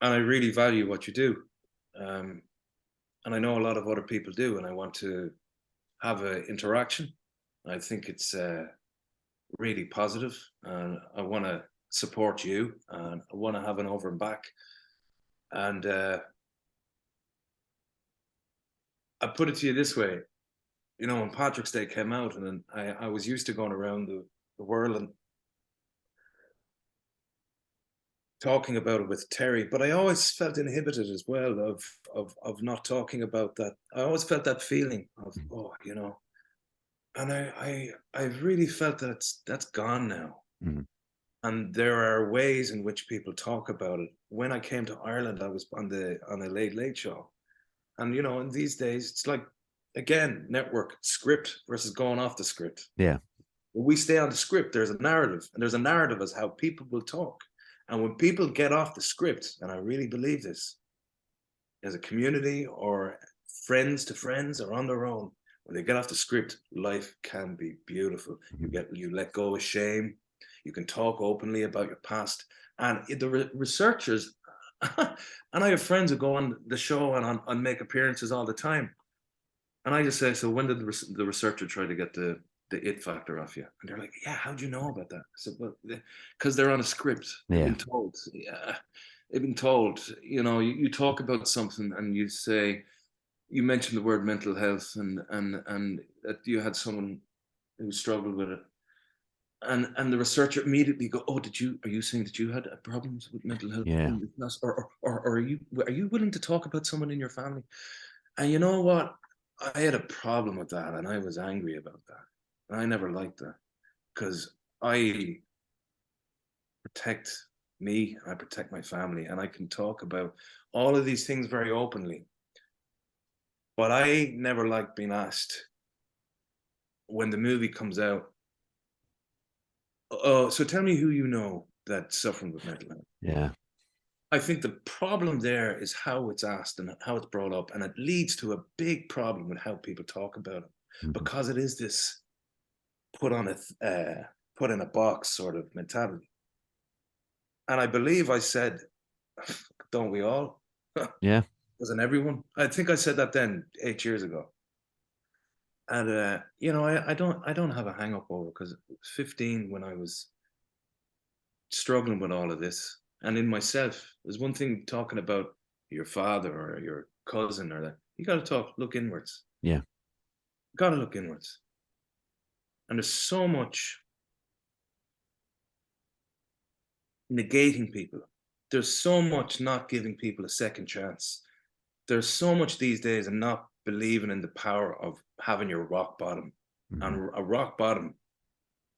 And I really value what you do. Um, and I know a lot of other people do, and I want to have an interaction. I think it's really positive, and I want to support you, and I want to have an over and back. And I put it to you this way: when Patrick's Day came out, and then I was used to going around the world and talking about it with Terry, but I always felt inhibited as well of not talking about that. I always felt that feeling of, and I really felt that that's gone now. Mm-hmm. And there are ways in which people talk about it. When I came to Ireland, I was on the Late Late Show, and in these days it's like, again, network script versus going off the script. Yeah. When we stay on the script, there's a narrative, and there's a narrative as how people will talk. And when people get off the script, and I really believe this, as a community or friends to friends or on their own, when they get off the script, life can be beautiful. You let go of shame. You can talk openly about your past. And the researchers, and I have friends who go on the show and make appearances all the time. And I just say, so when did the researcher try to get the it factor off you? And they're like, yeah, how'd you know about that? I said, well, because they're on a script. They've Yeah. been told. Yeah, they've been told. You talk about something and you say, you mentioned the word mental health and that you had someone who struggled with it. And the researcher immediately go, oh, are you saying that you had problems with mental health Yeah. in the past? Or are you willing to talk about someone in your family? And you know what? I had a problem with that, and I was angry about that. And I never liked that because I protect me, I protect my family, and I can talk about all of these things very openly. But I never liked being asked when the movie comes out, oh, so tell me who you know that's suffering with mental health. Yeah. I think the problem there is how it's asked and how it's brought up, and it leads to a big problem with how people talk about it Mm-hmm. because it is this put on put in a box sort of mentality. And I believe I said, don't we all? Yeah. Doesn't everyone? I think I said that then 8 years ago. And I don't have a hang up over because 15 when I was struggling with all of this and in myself. There's one thing talking about your father or your cousin or that. You got to look inwards. Yeah. You got to look inwards. And there's so much negating people. There's so much not giving people a second chance. There's so much these days of not believing in the power of having your rock bottom. Mm-hmm. And a rock bottom,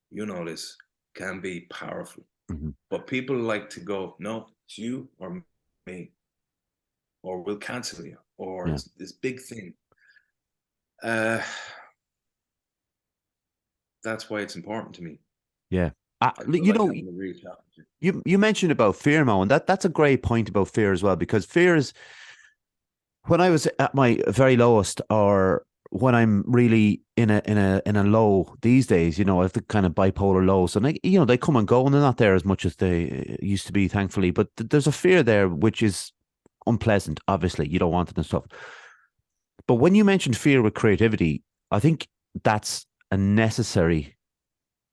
you know this, can be powerful. Mm-hmm. But people like to go, no, it's you or me, or we'll cancel you, or it's this big thing. That's why it's important to me. Yeah. You know, you mentioned about fear, Mo, and that's a great point about fear as well, because fear is, when I was at my very lowest, or when I'm really in a low these days, you know, I have the kind of bipolar lows, and you know, they come and go, and they're not there as much as they used to be, thankfully. But there's a fear there which is unpleasant. Obviously, you don't want it and stuff. But when you mentioned fear with creativity, I think that's a necessary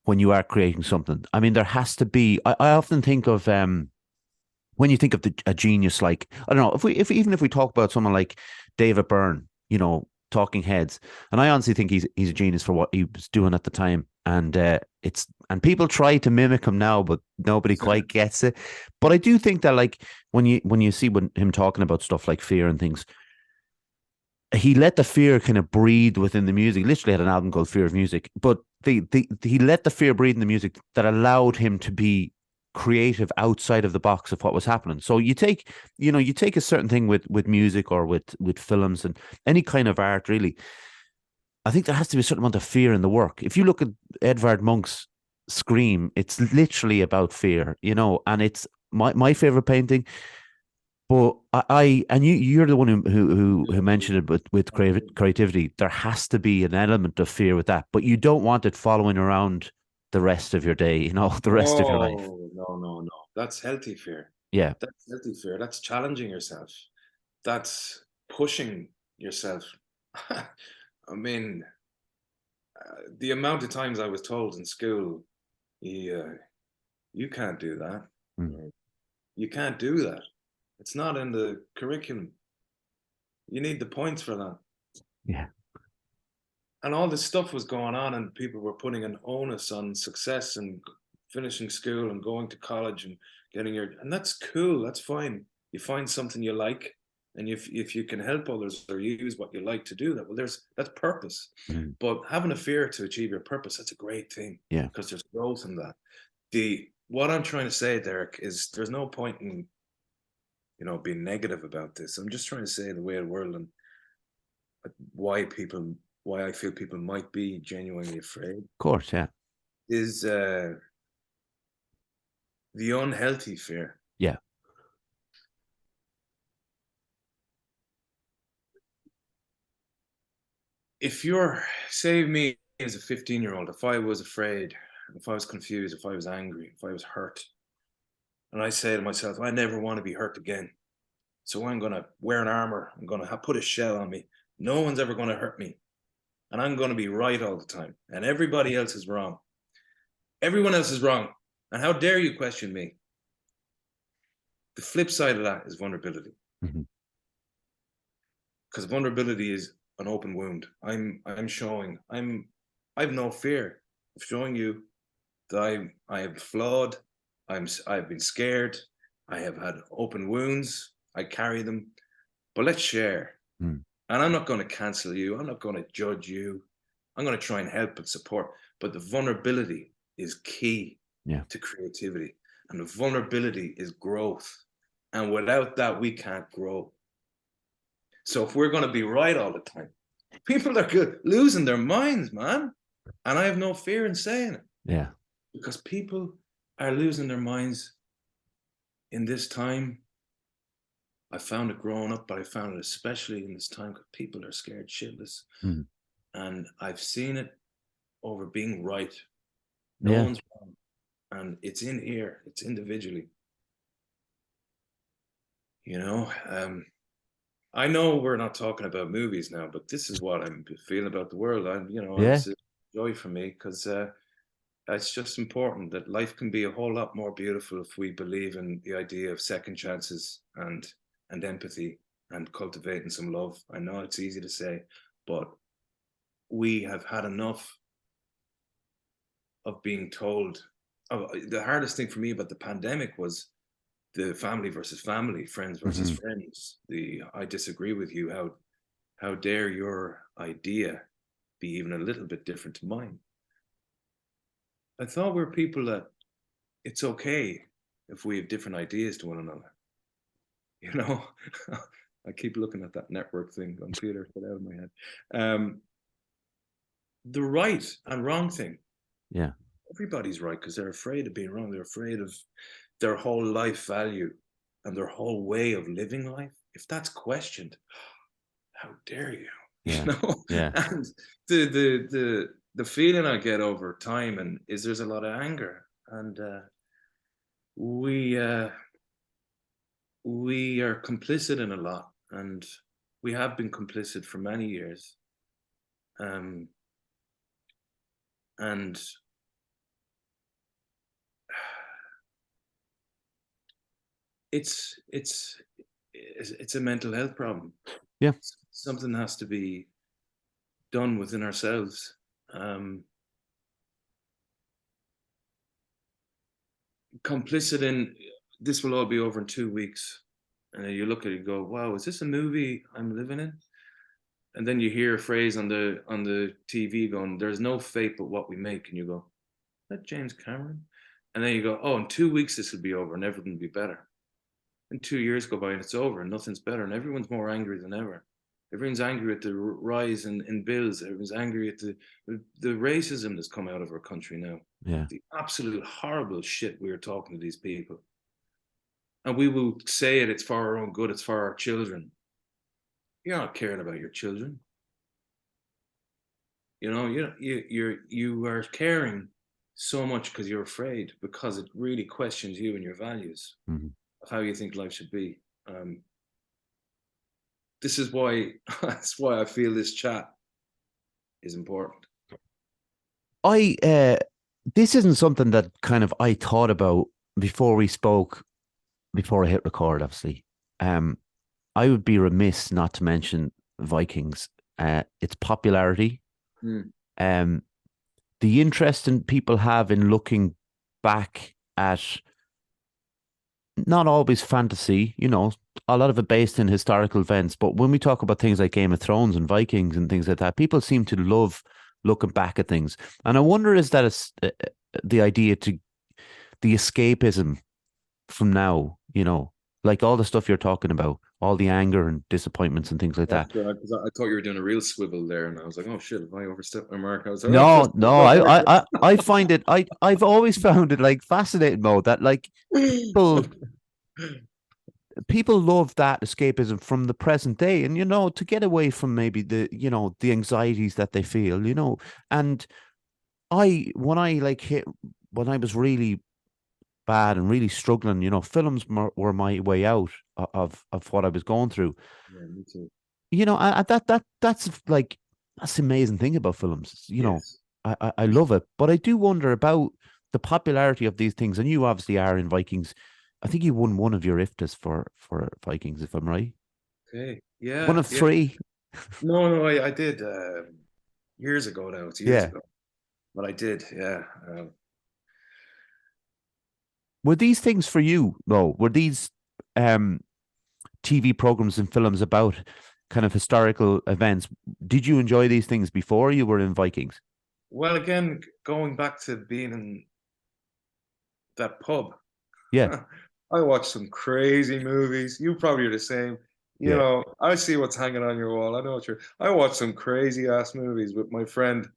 when you are creating something. I mean, there has to be. I often think of when you think of a genius, like, I don't know, if we talk about someone like David Byrne, you know, Talking Heads, and I honestly think he's a genius for what he was doing at the time, and people try to mimic him now, but nobody quite gets it. But I do think that, like, when you see him talking about stuff like fear and things, he let the fear kind of breathe within the music. He literally had an album called Fear of Music, but he let the fear breathe in the music that allowed him to be creative outside of the box of what was happening. So you take a certain thing with music, or with films and any kind of art, really. I think there has to be a certain amount of fear in the work. If you look at Edvard Munch's Scream, it's literally about fear, you know, and it's my favorite painting. But you're the one who mentioned it with creativity. There has to be an element of fear with that, but you don't want it following around the rest of your day, you know, the rest of your life. No. That's healthy fear. Yeah. That's healthy fear. That's challenging yourself. That's pushing yourself. I mean, the amount of times I was told in school, you can't do that. Mm. You can't do that. It's not in the curriculum. You need the points for that. Yeah. And all this stuff was going on, and people were putting an onus on success and finishing school and going to college and and that's cool. That's fine. You find something you like, and if you can help others or use what you like to do that, well, that's purpose. Mm. But having a fear to achieve your purpose, that's a great thing. Yeah. Because there's growth in that. What I'm trying to say, Derek, is there's no point in, you know, being negative about this. I'm just trying to say the way of the world and why I feel people might be genuinely afraid. Of course, yeah. Is the unhealthy fear. Yeah. If you're, say me as a 15-year-old, if I was afraid, if I was confused, if I was angry, if I was hurt, and I say to myself, I never want to be hurt again, so I'm going to wear an armor, I'm going to put a shell on me, no one's ever going to hurt me, and I'm going to be right all the time, and everybody else is wrong. Everyone else is wrong, and how dare you question me? The flip side of that is vulnerability. Mm-hmm. Because vulnerability is an open wound. I have no fear of showing you that I am flawed. I've been scared. I have had open wounds. I carry them. But let's share. Mm. And I'm not going to cancel you. I'm not going to judge you. I'm going to try and help and support. But the vulnerability is key to creativity. And the vulnerability is growth. And without that, we can't grow. So if we're going to be right all the time, people are losing their minds, man. And I have no fear in saying it. Yeah. Because people are losing their minds in this time. I found it growing up, but I found it especially in this time because people are scared shitless. Mm. And I've seen it over being right. No one's wrong. And it's in here. It's individually. You know, I know we're not talking about movies now, but this is what I'm feeling about the world. This is joy for me because it's just important that life can be a whole lot more beautiful if we believe in the idea of second chances and empathy and cultivating some love. I know it's easy to say, but we have had enough of being told. The hardest thing for me about the pandemic was the family versus family, friends versus Hmm. friends. The I disagree with you. How dare your idea be even a little bit different to mine? I thought we're people that it's okay if we have different ideas to one another. You know, I keep looking at that network thing on Twitter, get out of my head. The right and wrong thing. Yeah. Everybody's right because they're afraid of being wrong. They're afraid of their whole life value and their whole way of living life. If that's questioned, how dare you? You Yeah. know, Yeah. and the feeling I get over time and is there's a lot of anger, and we we are complicit in a lot, and we have been complicit for many years. Um, and it's a mental health problem. Yeah. Something has to be done within ourselves. Complicit in this will all be over in 2 weeks, and then you look at it and go, "Wow, is this a movie I'm living in?" And then you hear a phrase on the TV going, "There's no fate but what we make," and you go, "Is that James Cameron?" And then you go, "Oh, in 2 weeks this will be over and everything will be better." And 2 years go by and it's over and nothing's better and everyone's more angry than ever. Everyone's angry at the rise in bills. Everyone's angry at the racism that's come out of our country now. Yeah. The absolute horrible shit we are talking to these people. And we will say it's for our own good, it's for our children. You're not caring about your children. You know, you are caring so much because you're afraid, because it really questions you and your values Hmm. of how you think life should be. This is why that's why I feel this chat is important. I this isn't something that kind of I thought about before we spoke, before I hit record, obviously. Um, I would be remiss not to mention Vikings, its popularity, Mm. um, the interest in people have in looking back at not always fantasy, a lot of it based in historical events. But when we talk about things like Game of Thrones and Vikings and things like that, people seem to love looking back at things. And I wonder, is that the idea to the escapism from now, like all the stuff you're talking about, all the anger and disappointments and things like Oh, that. God, 'cause I thought you were doing a real swivel there, and I was like, "Oh shit, if I overstepped my mark?" I was like, "Oh, No, just no, I find it, I've always found it like fascinating, Mo, that like people love that escapism from the present day, and to get away from maybe the anxieties that they feel, and when I like hit when I was really bad and really struggling, films were my way out of what I was going through. Yeah, me too. That's the amazing thing about films. Yes. I love it, but I do wonder about the popularity of these things. And you obviously are in Vikings. I think you won one of your IFTAs for Vikings, if I'm right. Okay. One Yeah. of Yeah. three. No, no, I did years ago now. It's years Yeah. ago, but I did. Yeah. Were these things for you? No. Were these um, TV programs and films about kind of historical events? Did you enjoy these things before you were in Vikings? Well, again, going back to being in that pub, Yeah. I watch some crazy movies. You probably are the same. You Yeah. know, I see what's hanging on your wall. I know what you're. I watch some crazy ass movies with my friend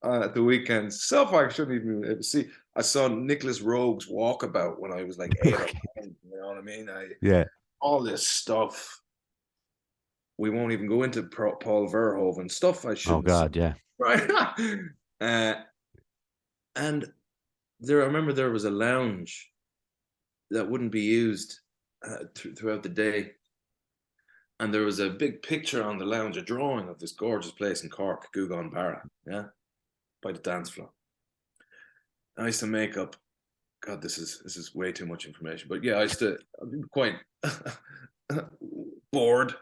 at the weekend. Stuff I shouldn't even see. I saw Nicholas Rogue's Walkabout when I was like 8 or 9. You know what I mean? Yeah. All this stuff. We won't even go into Paul Verhoeven stuff I Oh shouldn't have seen. God. Yeah. Right. uh, and I remember there was a lounge that wouldn't be used throughout the day. And there was a big picture on the lounge, a drawing of this gorgeous place in Cork, Gugan Barra, yeah, by the dance floor. I used to make up. God, this is way too much information, but yeah, I used to. I've been quite bored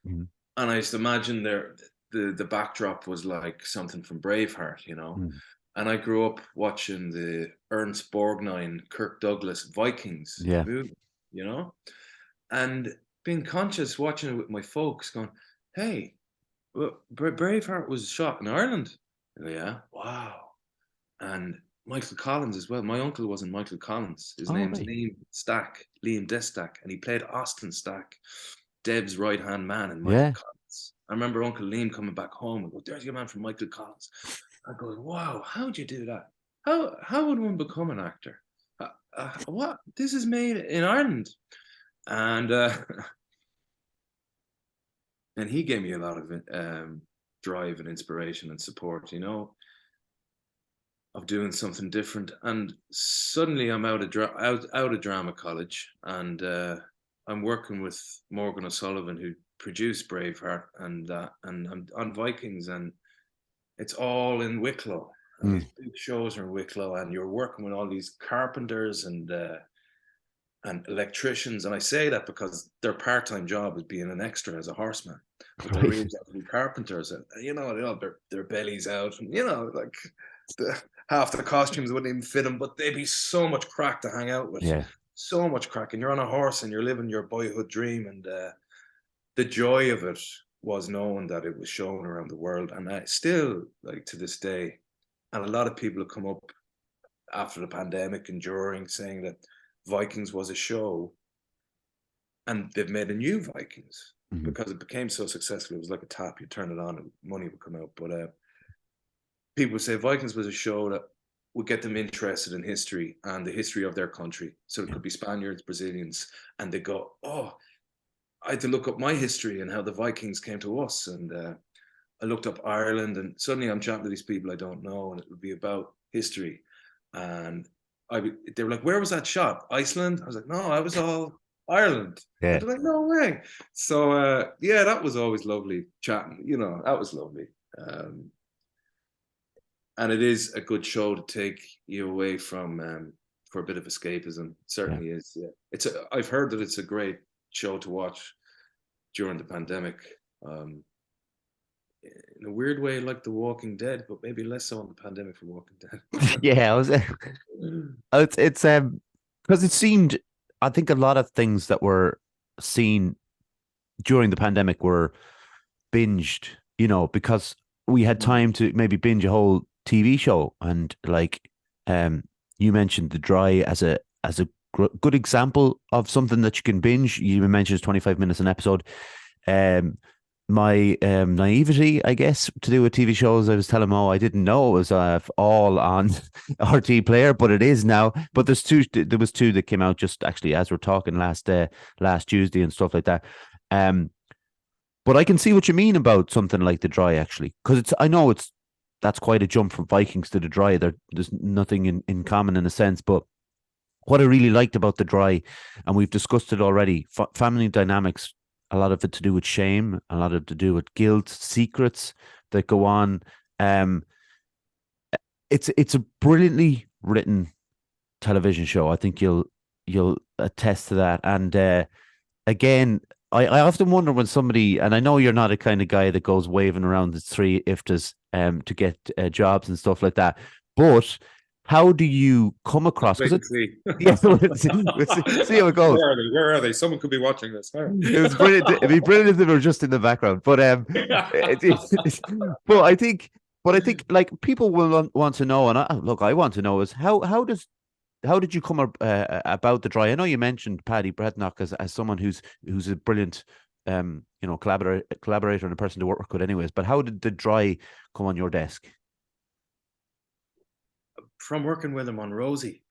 Mhm. And I used to imagine the backdrop was like something from Braveheart, you know. Mhm. And I grew up watching the Ernst Borgnine, Kirk Douglas Vikings Yeah. movie, you know, and being conscious watching it with my folks, going, "Hey, well, Braveheart was shot in Ireland." I go, yeah, wow. And Michael Collins as well. My uncle wasn't Michael Collins. His Oh, name's right. Liam Destack, and he played Austin Stack, Deb's right hand man in Michael Yeah. Collins. I remember Uncle Liam coming back home and go, "There's your man from Michael Collins." I go, "Wow, how'd you do that? How would one become an actor? What? This is made in Ireland." And and he gave me a lot of drive and inspiration and support, you know, of doing something different. And suddenly I'm out of drama college, and I'm working with Morgan O'Sullivan, who produced Braveheart, and I'm on Vikings, and it's all in Wicklow, and Mm. these big shows are in Wicklow, and you're working with all these carpenters and electricians. And I say that because their part-time job is being an extra as a horseman, but their real Right. job is carpenters, and you know, they all their bellies out, and you know, like half the costumes wouldn't even fit them, but they'd be so much crack to hang out with, Yeah. so much crack, and you're on a horse and you're living your boyhood dream, and the joy of it was knowing that it was shown around the world. And I still, like, to this day, and a lot of people have come up after the pandemic and during, saying that Vikings was a show, and they've made a new Vikings Mhm. because it became so successful. It was like a tap, you turn it on and money would come out. But people say Vikings was a show that would get them interested in history and the history of their country. So it Yeah. could be Spaniards, Brazilians, and they go, "Oh, I had to look up my history and how the Vikings came to us." And I looked up Ireland, and suddenly I'm chatting to these people I don't know, and it would be about history. And they were like, "Where was that shot? Iceland?" I was like, "No, I was all Ireland." And Yeah. they're like, "No way." So yeah, that was always lovely chatting. You know, that was lovely. Um, and it is a good show to take you away from for a bit of escapism. It Yeah. certainly is. Yeah, I've heard that it's a great show to watch during the pandemic. Um, in a weird way, like The Walking Dead, but maybe less so in the pandemic for Walking Dead. Yeah. I was. It's because it seemed. I think a lot of things that were seen during the pandemic were binged. Because we had time to maybe binge a whole TV show, and like, um, you mentioned The Dry as a good example of something that you can binge. You mentioned it's 25 minutes an episode. Um, my naivety, I guess, to do with TV shows, I was telling Mo I didn't know it was all on RT Player, but it is now. But there's two. There was two that came out just actually as we're talking last Tuesday and stuff like that. Um, but I can see what you mean about something like The Dry, actually, because I know that's quite a jump from Vikings to The Dry. There's nothing in common in a sense, but what I really liked about The Dry, and we've discussed it already, family dynamics, a lot of it to do with shame, a lot of it to do with guilt, secrets that go on. Um, it's a brilliantly written television show. I think you'll attest to that. And again, I often wonder when somebody, and I know you're not a kind of guy that goes waving around the three IFTAs to get jobs and stuff like that, but how do you come across? Wait Because and see. yeah, we'll see how it goes. Where are they? Where are they? Someone could be watching this. It was brilliant. It'd be brilliant if they were just in the background. But but I think like people will want to know, and look, I want to know is how did you come about The Dry? I know you mentioned Paddy Bretnock as someone who's a brilliant collaborator and a person to work with, anyways. But how did The Dry come on your desk? From working with him on Rosie,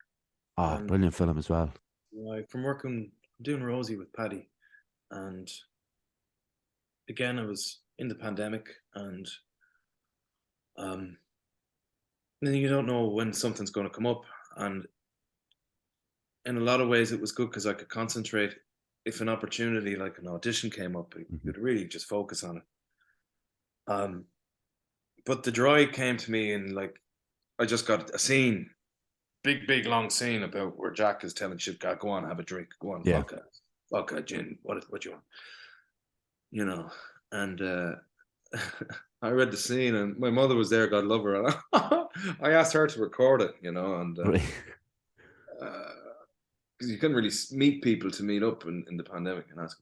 Ah, and brilliant film as well. like from doing Rosie with Paddy, and again, I was in the pandemic, and um, then you don't know when something's going to come up, and in a lot of ways, it was good because I could concentrate. If an opportunity like an audition came up, I Mhm. could really just focus on it. Um, but The Dry came to me, and like I just got a scene, big long scene about where Jack is telling Shipka, "Go on, have a drink, go on, Yeah. vodka, gin, what do you want?" and I read the scene, and my mother was there, God love her, and I asked her to record it, and Right. because you couldn't really meet people to meet up in the pandemic and ask,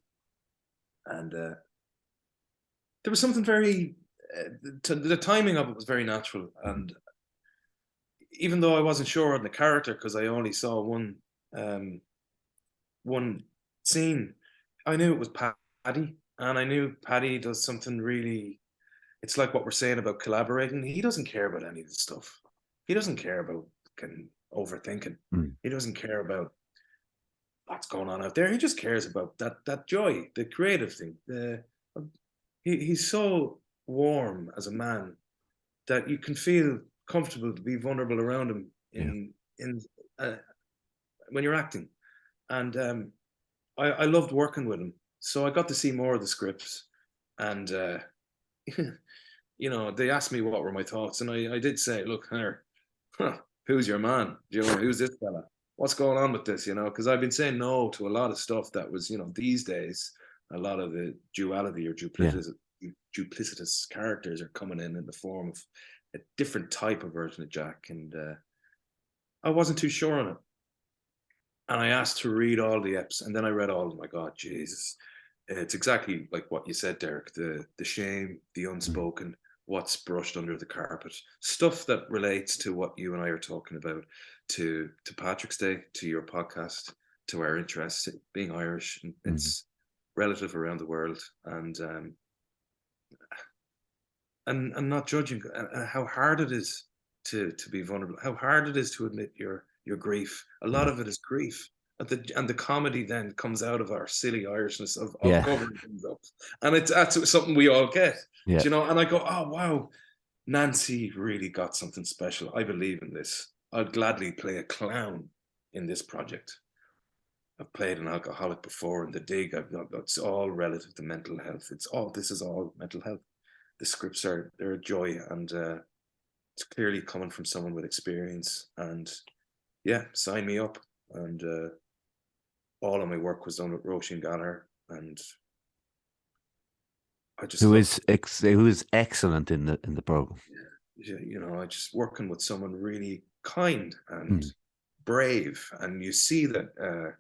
and there was something very, the timing of it was very natural, and even though I wasn't sure on the character because I only saw one scene, I knew it was Paddy, and I knew Paddy does something really. It's like what we're saying about collaborating. He doesn't care about any of this stuff. He doesn't care about overthinking. Mm. He doesn't care about what's going on out there. He just cares about that joy, the creative thing. He's so warm as a man that you can feel comfortable to be vulnerable around him in when you're acting, and I loved working with him. So I got to see more of the scripts, and they asked me what were my thoughts, and I did say, look, here, who's your man? Who's this fella? What's going on with this? Because I've been saying no to a lot of stuff that was, these days, a lot of the duality or duplicitous characters are coming in the form of a different type of version of Jack, and I wasn't too sure on it. And I asked to read all the eps, and then I read all. Oh my God, Jesus! It's exactly like what you said, Derek. The shame, the unspoken, what's brushed under the carpet, stuff that relates to what you and I are talking about, to Patrick's Day, to your podcast, to our interests, being Irish. It's relative around the world, and not judging how hard it is to be vulnerable, how hard it is to admit your grief. A lot of it is grief. And the comedy then comes out of our silly Irishness of covering things up. And that's something we all get. Yeah. And I go, oh, wow, Nancy really got something special. I believe in this. I'd gladly play a clown in this project. I've played an alcoholic before in The Dig. It's all relative to mental health. This is all mental health. The scripts they're a joy, and it's clearly coming from someone with experience. And yeah, sign me up. And all of my work was done with Roisin Gallagher, and I just who is excellent in the program. I just working with someone really kind and brave, and you see that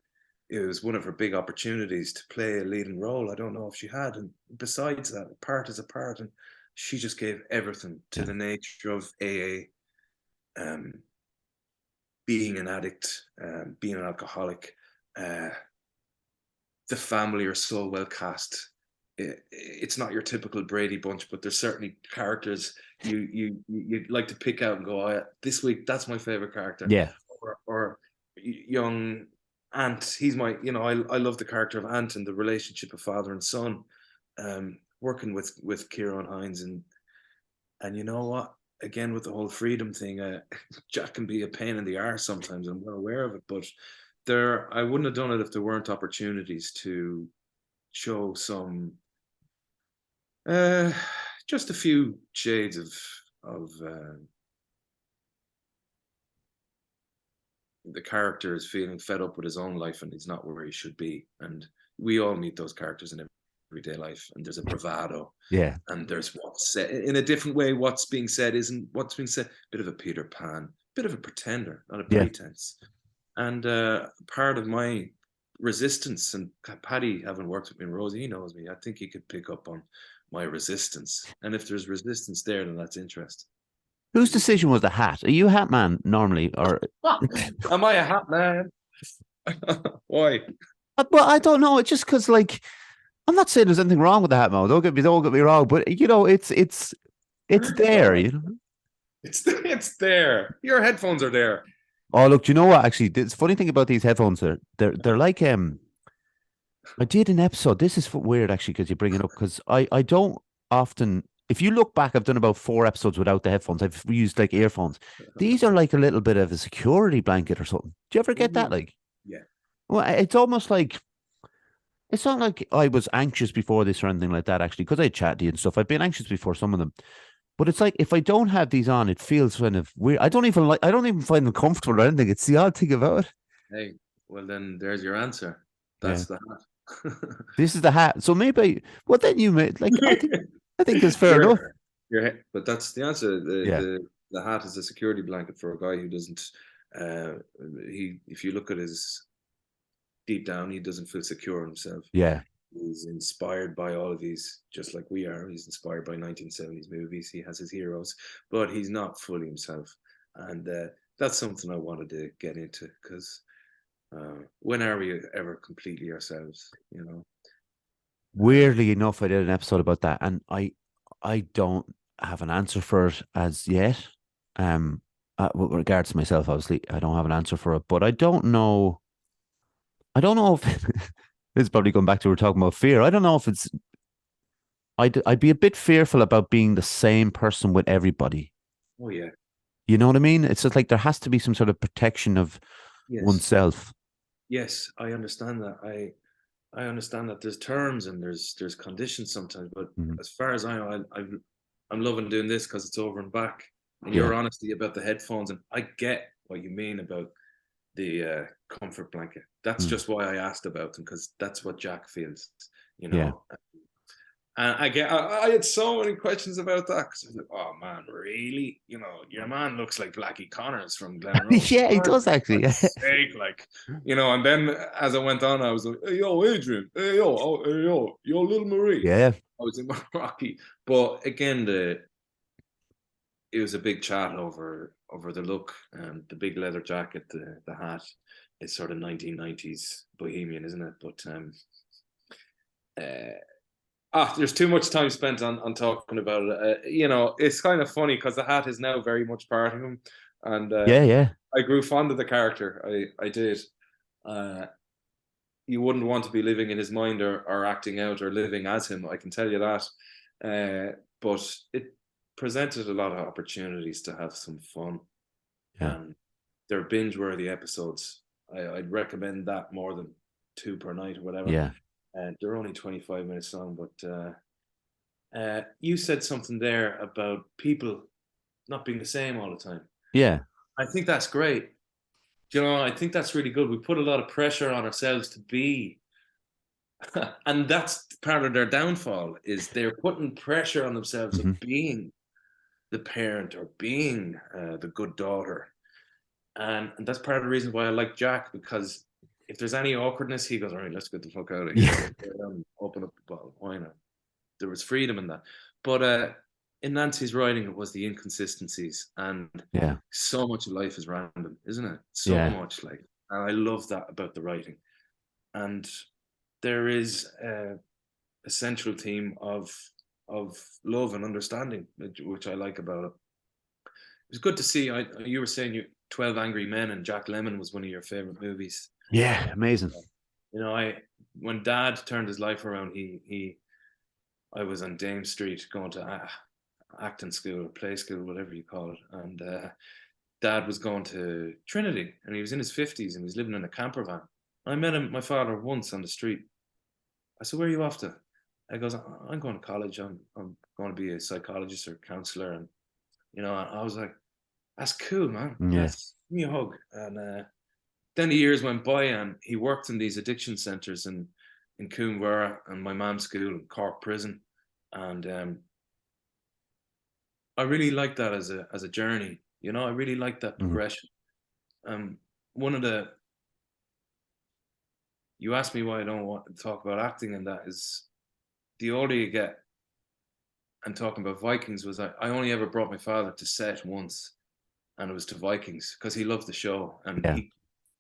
it was one of her big opportunities to play a leading role. I don't know if she had, and besides that, a part is a part, and she just gave everything to the nature of AA, being an addict, being an alcoholic. The family are so well cast. It's not your typical Brady Bunch, but there's certainly characters you'd like to pick out and go, oh, this week that's my favorite character. Yeah. Or young Ant. He's my, I love the character of Ant and the relationship of father and son. Working with Kieran Hines, and you know what? Again, with the whole freedom thing, Jack can be a pain in the arse sometimes. I'm well aware of it, but I wouldn't have done it if there weren't opportunities to show some, just a few shades of the character is feeling fed up with his own life and he's not where he should be. And we all meet those characters in everyday life, and there's a bravado. Yeah. And there's what's said in a different way. What's being said isn't what's being said. Bit of a Peter Pan, bit of a pretender, not a pretense. And part of my resistance, and Paddy, having worked with me and Rosie, he knows me. I think he could pick up on my resistance. And if there's resistance there, then that's interesting. Whose decision was the hat? Are you a hat man normally, or am I a hat man? Why? Well, I don't know. It's just because, like, I'm not saying there's anything wrong with the hat man. Don't get me wrong, but it's there. It's there. Your headphones are there. Oh, look, you know what? Actually, the funny thing about these headphones are they're like I did an episode. This is weird actually because you bring it up, because I don't often. If you look back, I've done about 4 episodes without the headphones. I've used like earphones. These are like a little bit of a security blanket or something. Do you ever get that? Like, yeah. Well, it's almost like, it's not like I was anxious before this or anything like that, actually, because I chat to you and stuff. I've been anxious before some of them. But it's like, if I don't have these on, it feels kind of weird. I don't even find them comfortable or anything. It's the odd thing about it. Hey, well then there's your answer. That's the hat. This is the hat. So maybe, well, then you made like I think it's fair enough. But that's the answer. Yeah, The hat is a security blanket for a guy who doesn't. Uh, if you look at his deep down, he doesn't feel secure in himself. yeah. He's inspired by all of these, just like we are. He's inspired by 1970s movies. He has his heroes, but he's not fully himself. And that's something I wanted to get into because when are we ever completely ourselves? You know. Weirdly enough, I did an episode about that, and I don't have an answer for it as yet. With regards to myself, obviously, I don't have an answer for it, but I don't know. I don't know if this is probably going back to we're talking about fear. I don't know if it's. I'd be a bit fearful about being the same person with everybody. Oh yeah. You know what I mean? It's just like there has to be some sort of protection of Yes. oneself. Yes, I understand that. I understand that there's terms and there's conditions sometimes, but Mhm. as far as I know, I'm loving doing this because it's over and back. And Yeah, your honesty about the headphones, and I get what you mean about the comfort blanket. That's mm. just why I asked about them because that's what Jack feels, you Yeah, know. And I had so many questions about that because I was like, oh man, really? You know, your man looks like Blackie Connors from Glen Rose. yeah. He For does actually. God's sake, like, you know. And then as I went on, I was like, hey yo, Adrian, hey yo, oh, hey yo, little Marie. Yeah, I was in Rocky, but again, it was a big chat over the look and the big leather jacket, the hat. It's sort of 1990s bohemian, isn't it? But uh, there's too much time spent on talking about it. You know, it's kind of funny because the hat is now very much part of him, and yeah, yeah, I grew fond of the character. I did. Uh, you wouldn't want to be living in his mind or acting out or living as him. I can tell you that. But it presented a lot of opportunities to have some fun, yeah, and they're binge-worthy episodes. I'd recommend that more than two per night or whatever. yeah, And they're only 25 minutes long, but you said something there about people not being the same all the time. yeah. I think that's great. You know, I think that's really good. We put a lot of pressure on ourselves to be, and that's part of their downfall is they're putting pressure on themselves of Hmm. being the parent or being the good daughter. And that's part of the reason why I like Jack, because if there's any awkwardness, he goes, all right, let's get the fuck out of here. Yeah, Let's go down, open up the bottle. Why not? There was freedom in that. But in Nancy's writing, it was the inconsistencies, and yeah, so much of life is random, isn't it? So yeah, much, like, and I love that about the writing. And there is a central theme of love and understanding, which I like about it. It was good to see. You were saying you 12 Angry Men and Jack Lemmon was one of your favorite movies. yeah. Amazing. You know, when Dad turned his life around, I was on Dame Street going to acting school or play school, whatever you call it, and Dad was going to Trinity, and he was in his 50s and he was living in a camper van. I met my father once on the street. I said, "Where are you off to?" I goes, "I'm going to college. I'm going to be a psychologist or counselor." And you know, I was like, "That's cool, man. Yeah. That's give me a hug." And then the years went by, and he worked in these addiction centres in Coomberra and my mom's school in Cork Prison, and I really like that as a journey. You know, I really like that Hmm. progression. One of the you asked me why I don't want to talk about acting, and that is the older you get. And talking about Vikings was I only ever brought my father to set once, and it was to Vikings because he loved the show, and Yeah.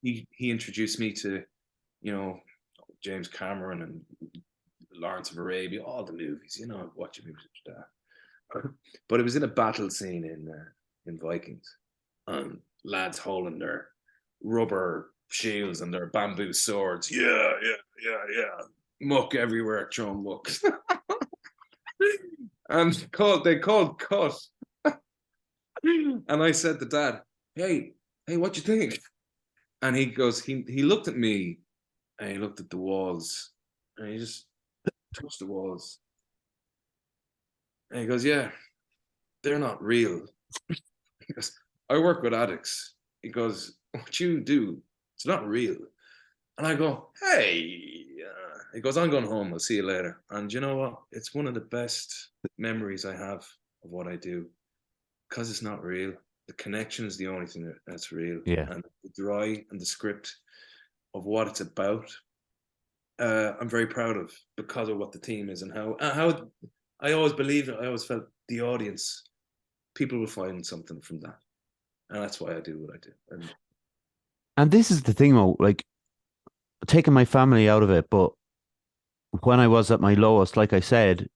he introduced me to you know James Cameron and Lawrence of Arabia, all the movies. You know, watching movies with that. But it was in a battle scene in Vikings, and lads holding their rubber shields and their bamboo swords. Yeah, yeah, yeah, yeah. Muck everywhere, throwing muck. And they called cut. And I said to Dad, hey, what you think? And he goes, he looked at me and he looked at the walls and he just touched the walls. And he goes, yeah, they're not real. He goes, I work with addicts. He goes, what you do, it's not real. And I go, hey, he goes, I'm going home. I'll see you later. And you know what? It's one of the best memories I have of what I do because it's not real. The connection is the only thing that's real. Yeah. And the dry and the script of what it's about, I'm very proud of because of what the team is and how I always believed it. I always felt the audience, people will find something from that. And that's why I do what I do. And this is the thing, though, like taking my family out of it, but when I was at my lowest, like I said,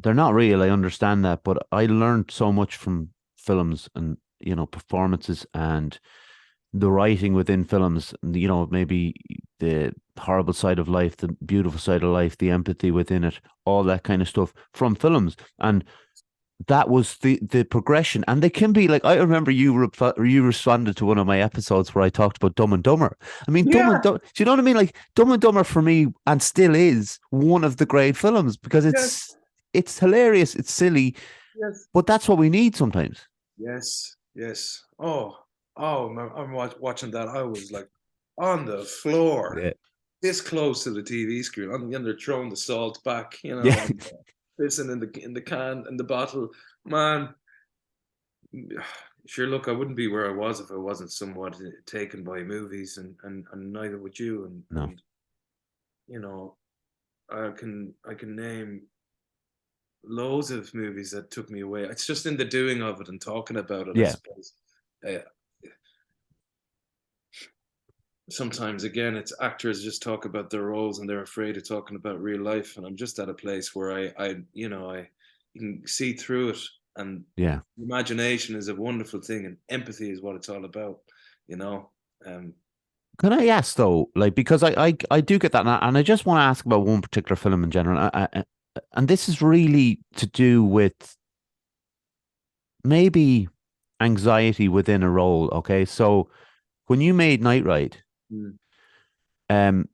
they're not real. I understand that, but I learned so much from films and performances and the writing within films. Maybe the horrible side of life, the beautiful side of life, the empathy within it, all that kind of stuff from films. And that was the progression. And they can be like, I remember you responded to one of my episodes where I talked about Dumb and Dumber. I mean, Dumb and Yeah. Dumber, do you know what I mean? Like Dumb and Dumber for me, and still is one of the great films because Yes. it's hilarious, it's silly, Yes. but that's what we need sometimes. Yes. Yes. Oh, I'm watching that. I was like on the floor, Yeah. this close to the TV screen. And they're throwing the salt back, Yeah. and pissing in the can in the bottle. Man, sure. Look, I wouldn't be where I was if I wasn't somewhat taken by movies, and neither would you. No. And you know, I can name loads of movies that took me away. It's just in the doing of it and talking about it, I Yeah. suppose. Uh, Sometimes, again, it's actors just talk about their roles and they're afraid of talking about real life. And I'm just at a place where I you can see through it. And Yeah. imagination is a wonderful thing, and empathy is what it's all about. You know. Um, Can I ask though, like, because I do get that, and I just want to ask about one particular film in general, and this is really to do with maybe anxiety within a role. Okay, so when you made Night Ride, mm, um,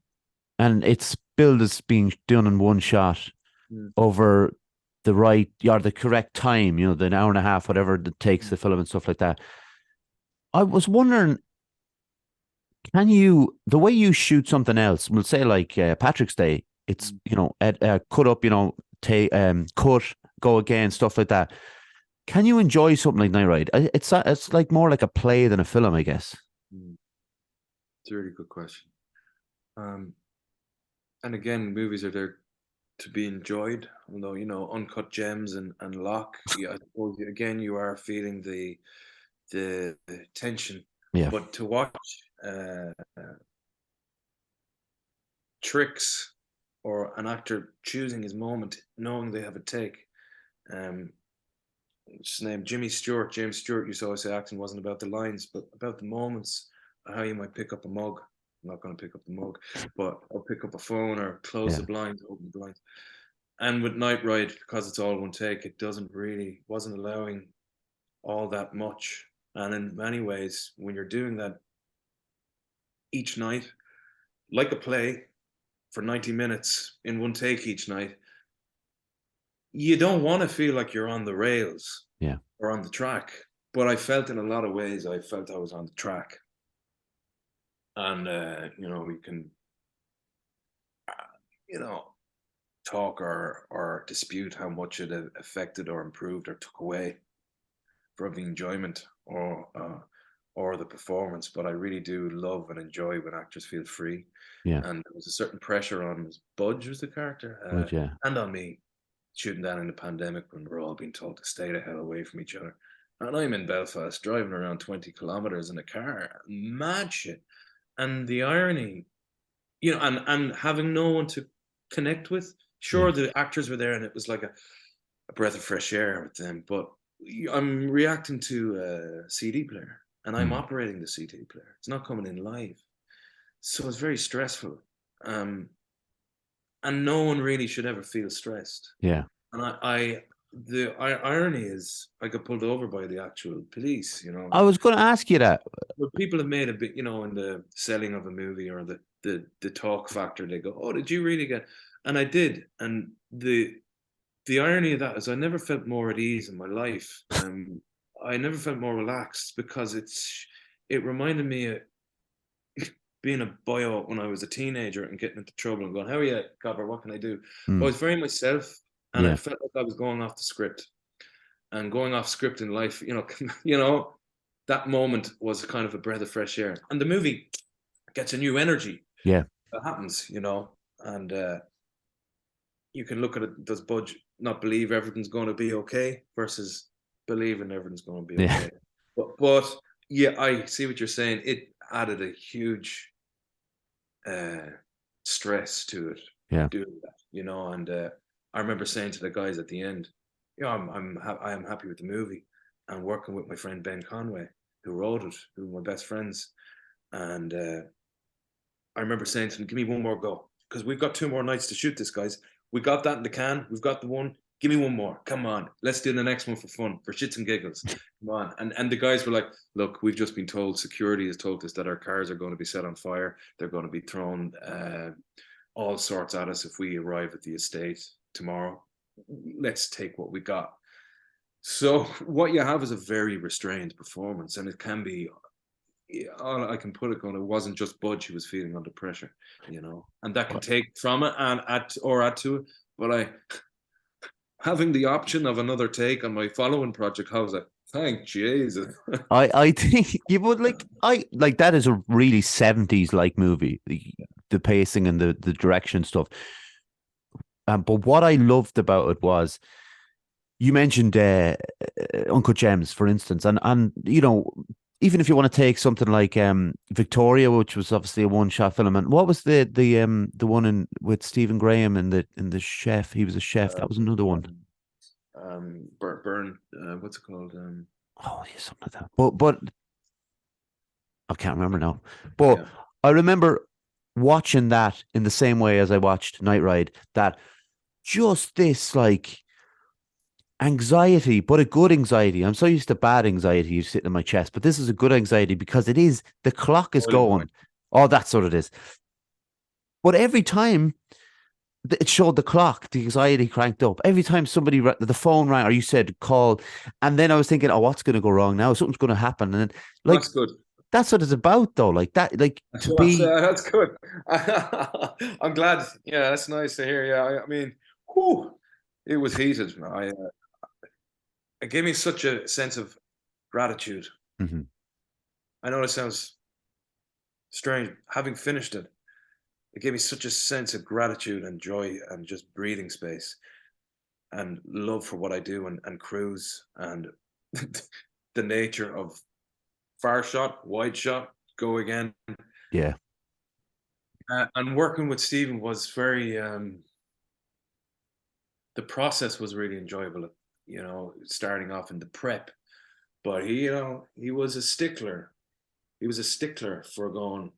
and it's billed as being done in one shot mm, over the right or the correct time, the hour and a half, whatever it takes mm, to film and stuff like that. I was wondering, can you, the way you shoot something else, we'll say like Patrick's Day, it's, mm. cut up, cut, go again, stuff like that. Can you enjoy something like Night Ride? It's like more like a play than a film, I guess. Mm. It's a really good question. Um, and again, movies are there to be enjoyed, although uncut gems and Lock. Yeah, I suppose again you are feeling the tension, Yeah. but to watch tricks or an actor choosing his moment, knowing they have a take. Um, his name Jimmy Stewart, James Stewart. You always say acting wasn't about the lines, but about the moments, how you might pick up a mug. I'm not going to pick up the mug, but I'll pick up a phone or close the Yeah. blinds, open the blinds. And with Night Ride, because it's all one take, it wasn't allowing all that much. And in many ways, when you're doing that each night, like a play for 90 minutes in one take each night, you don't want to feel like you're on the rails Yeah. or on the track. But I felt in a lot of ways, I felt I was on the track. And, we can, you know, talk or dispute how much it affected or improved or took away from the enjoyment or the performance. But I really do love and enjoy when actors feel free. Yeah. And there was a certain pressure on Budge was the character, But yeah. and on me shooting that in the pandemic when we're all being told to stay the hell away from each other. And I'm in Belfast driving around 20 kilometers in a car, mad shit. And the irony, and having no one to connect with. Yeah. Sure, the actors were there and it was like a breath of fresh air with them, but I'm reacting to a CD player and I'm Mm. operating the CD player. It's not coming in live. So it's very stressful. Um, and no one really should ever feel stressed. Yeah. And the irony is, I got pulled over by the actual police. I was going to ask you that. Well, people have made a bit, in the selling of a movie or the talk factor. They go, "Oh, did you really get?" And I did. And the irony of that is, I never felt more at ease in my life. I never felt more relaxed because it reminded me being a boyo when I was a teenager and getting into trouble and going, how are you, copper? What can I do? I Mm. was very myself, and I Yeah. felt like I was going off the script. And going off script in life, you know, that moment was kind of a breath of fresh air. And the movie gets a new energy. Yeah. That happens, and you can look at it. Does Budge not believe everything's going to be okay versus believing everything's going to be Yeah. okay? But yeah, I see what you're saying. It added a huge uh, stress to it Yeah. doing that, and I remember saying to the guys at the end, I am happy with the movie, and working with my friend Ben Conway, who wrote it, who were my best friends, and I remember saying to them, give me one more go, because we've got 2 more nights to shoot this, guys. We got that in the can. We've got the one. Give me one more. Come on. Let's do the next one for fun, for shits and giggles. Come on. And the guys were like, look, we've just been told, security has told us that our cars are going to be set on fire. They're going to be thrown all sorts at us if we arrive at the estate tomorrow. Let's take what we got. So what you have is a very restrained performance, and it can be, all I can put it on, it wasn't just Budge who was feeling under pressure, and that can take from it and add to it. But having the option of another take on my following project, I was like, thank Jesus. I think you would like that is a really 70s like movie, the pacing and the direction stuff. But what I loved about it was you mentioned Uncle Gems, for instance, and even if you want to take something like Victoria, which was obviously a one-shot film, and what was the one in with Stephen Graham and the chef? He was a chef. That was another one. Burn. What's it called? Oh, yeah, something like that. But I can't remember now. But Yeah. I remember watching that in the same way as I watched Night Ride. That just this like anxiety, but a good anxiety. I'm so used to bad anxiety sitting in my chest, but this is a good anxiety because the clock is Boiling going. point. Oh, that's what it is. But every time it showed the clock, the anxiety cranked up. Every time the phone rang or you said call, and then I was thinking, oh, what's going to go wrong now? Something's going to happen. And then, like, That's good. that's what it's about, though. Like that, like to be. That's good. I'm glad. Yeah, that's nice to hear. Yeah, I mean, whew, it was heated. It gave me such a sense of gratitude. Mhm. I know this sounds strange. Having finished it, it gave me such a sense of gratitude and joy and just breathing space and love for what I do and cruise and the nature of far shot, wide shot, go again. Yeah, And working with Stephen was very, the process was really enjoyable, starting off in the prep. But he was a stickler. He was a stickler for going,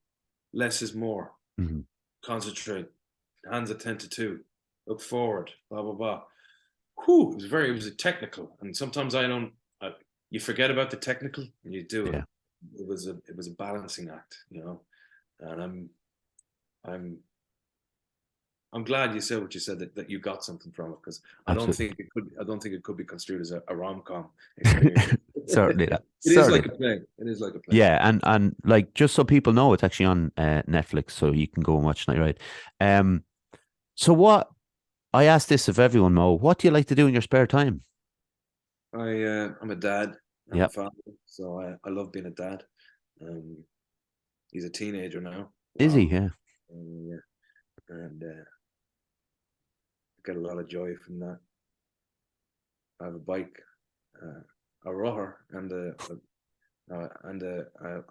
less is more, Mhm. concentrate, hands at 10 to 2, look forward, blah, blah, blah. Whew, it was a technical. And sometimes you forget about the technical and you do it. Yeah. It was a balancing act, and I'm glad you said what you said, that you got something from it, because Absolutely. I don't think it could be construed as a rom-com experience. Certainly that. It is Certainly. like a play. It is like a play. Yeah, and like just so people know, it's actually on Netflix, so you can go and watch Night Ride. So what I ask this of everyone, Mo, what do you like to do in your spare time? I'm a dad. I'm a Yeah, father, so I love being a dad. Um, he's a teenager now. is he? Wow. Yeah, Yeah, and I get a lot of joy from that. I have a bike, a rower, and a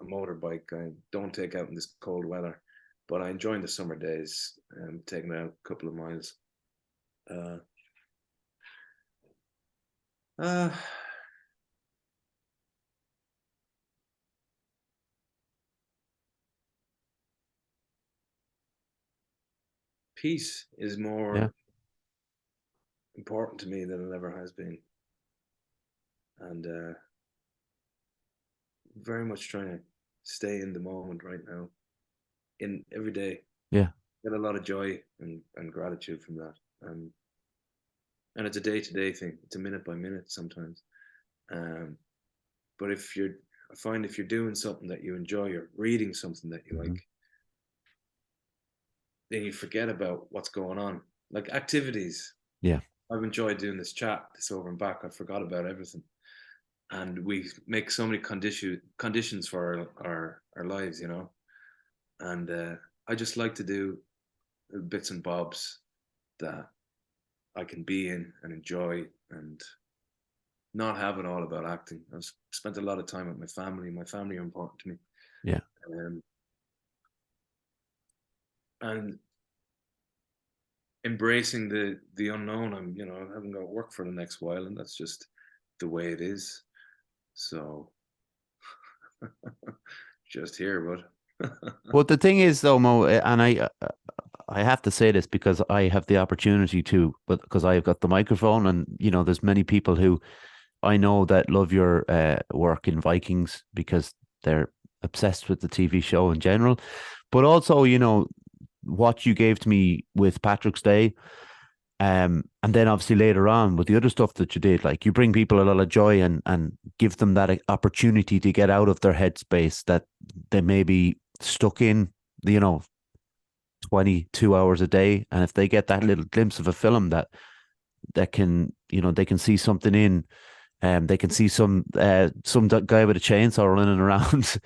motorbike. I don't take out in this cold weather, but I enjoy the summer days and taking it out a couple of miles. Uh, uh, Peace is yeah, more important to me than it ever has been, and very much trying to stay in the moment right now, in every day. yeah, Get a lot of joy and gratitude from that. And it's a day-to-day thing. It's a minute by minute sometimes. Um, but I find if you're doing something that you enjoy, or reading something that you hmm like, then you forget about what's going on. Like activities. Yeah. I've enjoyed doing this chat, this over and back. I forgot about everything. And we make so many conditions for our lives, you know. And I just like to do bits and bobs that I can be in and enjoy and not have it all about acting. I've spent a lot of time with my family. My family are important to me. Yeah. And embracing the unknown. I haven't got work for the next while, and that's just the way it is. So just here, but But the thing is, though, Mo, and I have to say this because I have the opportunity to, but because I've got the microphone, and there's many people who I know that love your work in Vikings because they're obsessed with the TV show in general, but also what you gave to me with Patrick's Day. And then obviously later on with the other stuff that you did, like you bring people a lot of joy and give them that opportunity to get out of their headspace that they may be stuck in, 22 hours a day. And if they get that little glimpse of a film that can, they can see something in, they can see some guy with a chainsaw running around,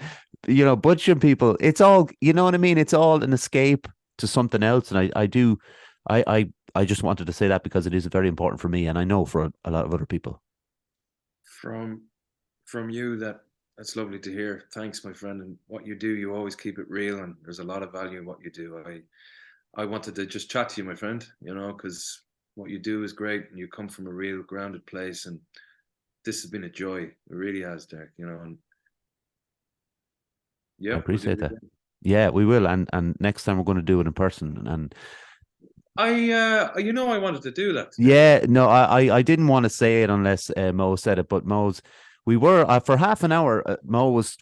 butchering people. It's all, you know what I mean? It's all an escape to something else. And I just wanted to say that because it is very important for me, and I know for a lot of other people. From you, that's lovely to hear. Thanks, my friend. And what you do, you always keep it real, and there's a lot of value in what you do. I wanted to just chat to you, my friend, because what you do is great, and you come from a real grounded place, and this has been a joy. It really has, Derek. And yeah, I we'll do appreciate it that. again. Yeah, we will, and next time we're going to do it in person. And I wanted to do that today. yeah, no, I didn't want to say it unless Mo said it, but we were for half an hour. Mo was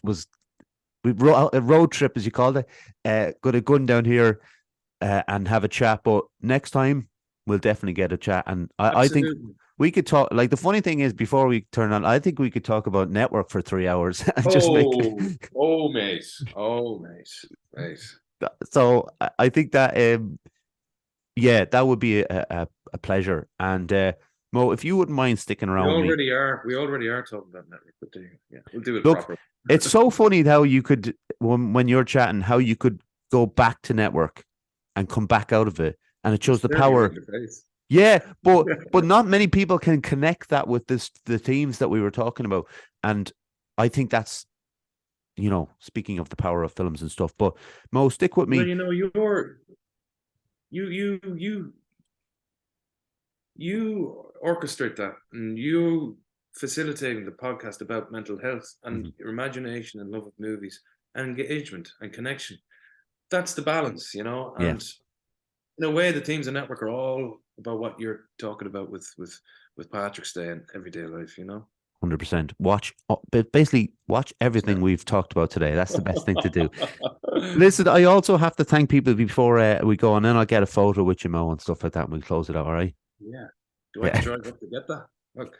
a road trip, as you called it, got a gun down here and have a chat. But next time we'll definitely get a chat, and I think Absolutely. we could talk. Like the funny thing is, before we turn on, I think we could talk about network for 3 hours and just make. Mate. Oh, mate. So I think that yeah, that would be a pleasure. And Mo, if you wouldn't mind sticking We around with me, already are. We already are talking about network, but yeah, we'll do it look, properly. it's so funny how you could when you're chatting, how you could go back to network and come back out of it, and it I'm shows the staring you right power. in the face. Yeah, but not many people can connect that with the themes that we were talking about, and I think that's speaking of the power of films and stuff. But Mo, stick with Well, me. you orchestrate that, and you facilitating the podcast about mental health and your imagination and love of movies and engagement and connection. That's the balance, Yeah. and in a way, the themes of network are all about what you're talking about with Patrick's Day and everyday life. 100%. But basically watch everything Yeah. we've talked about today. That's the best thing to do. Listen, I also have to thank people before we go on, and I'll get a photo with you, Mo, and stuff like that, and we'll close it out. All right. Yeah. Do I have to Yeah, drive up to get that? Look.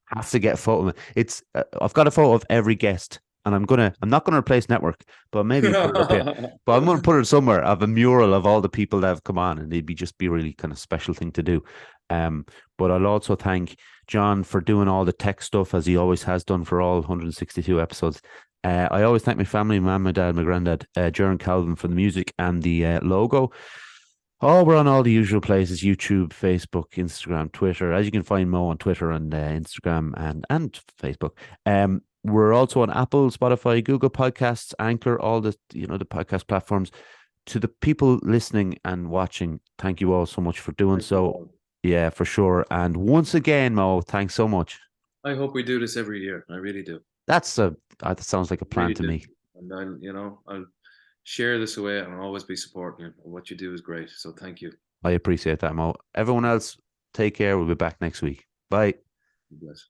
have to get a photo. It's I've got a photo of every guest, and I'm not gonna replace network, but maybe put it up here. But I'm gonna put it somewhere of a mural of all the people that have come on, and it'd be really kind of special thing to do. But I'll also thank John for doing all the tech stuff as he always has done for all 162 episodes. I always thank my family, my mum, my dad, my granddad, Jaron Calvin for the music and the logo. Oh, we're on all the usual places: YouTube, Facebook, Instagram, Twitter. As you can find Mo on Twitter and Instagram and Facebook. We're also on Apple, Spotify, Google Podcasts, Anchor, all the podcast platforms. To the people listening and watching, thank you all so much for doing Thank you so. all. Yeah, for sure. And once again, Mo, thanks so much. I hope we do this every year. I really do. That sounds like a plan Really to do. me. And I'll share this away and I'll always be supporting you. What you do is great. So thank you. I appreciate that, Mo. Everyone else, take care. We'll be back next week. Bye. God bless.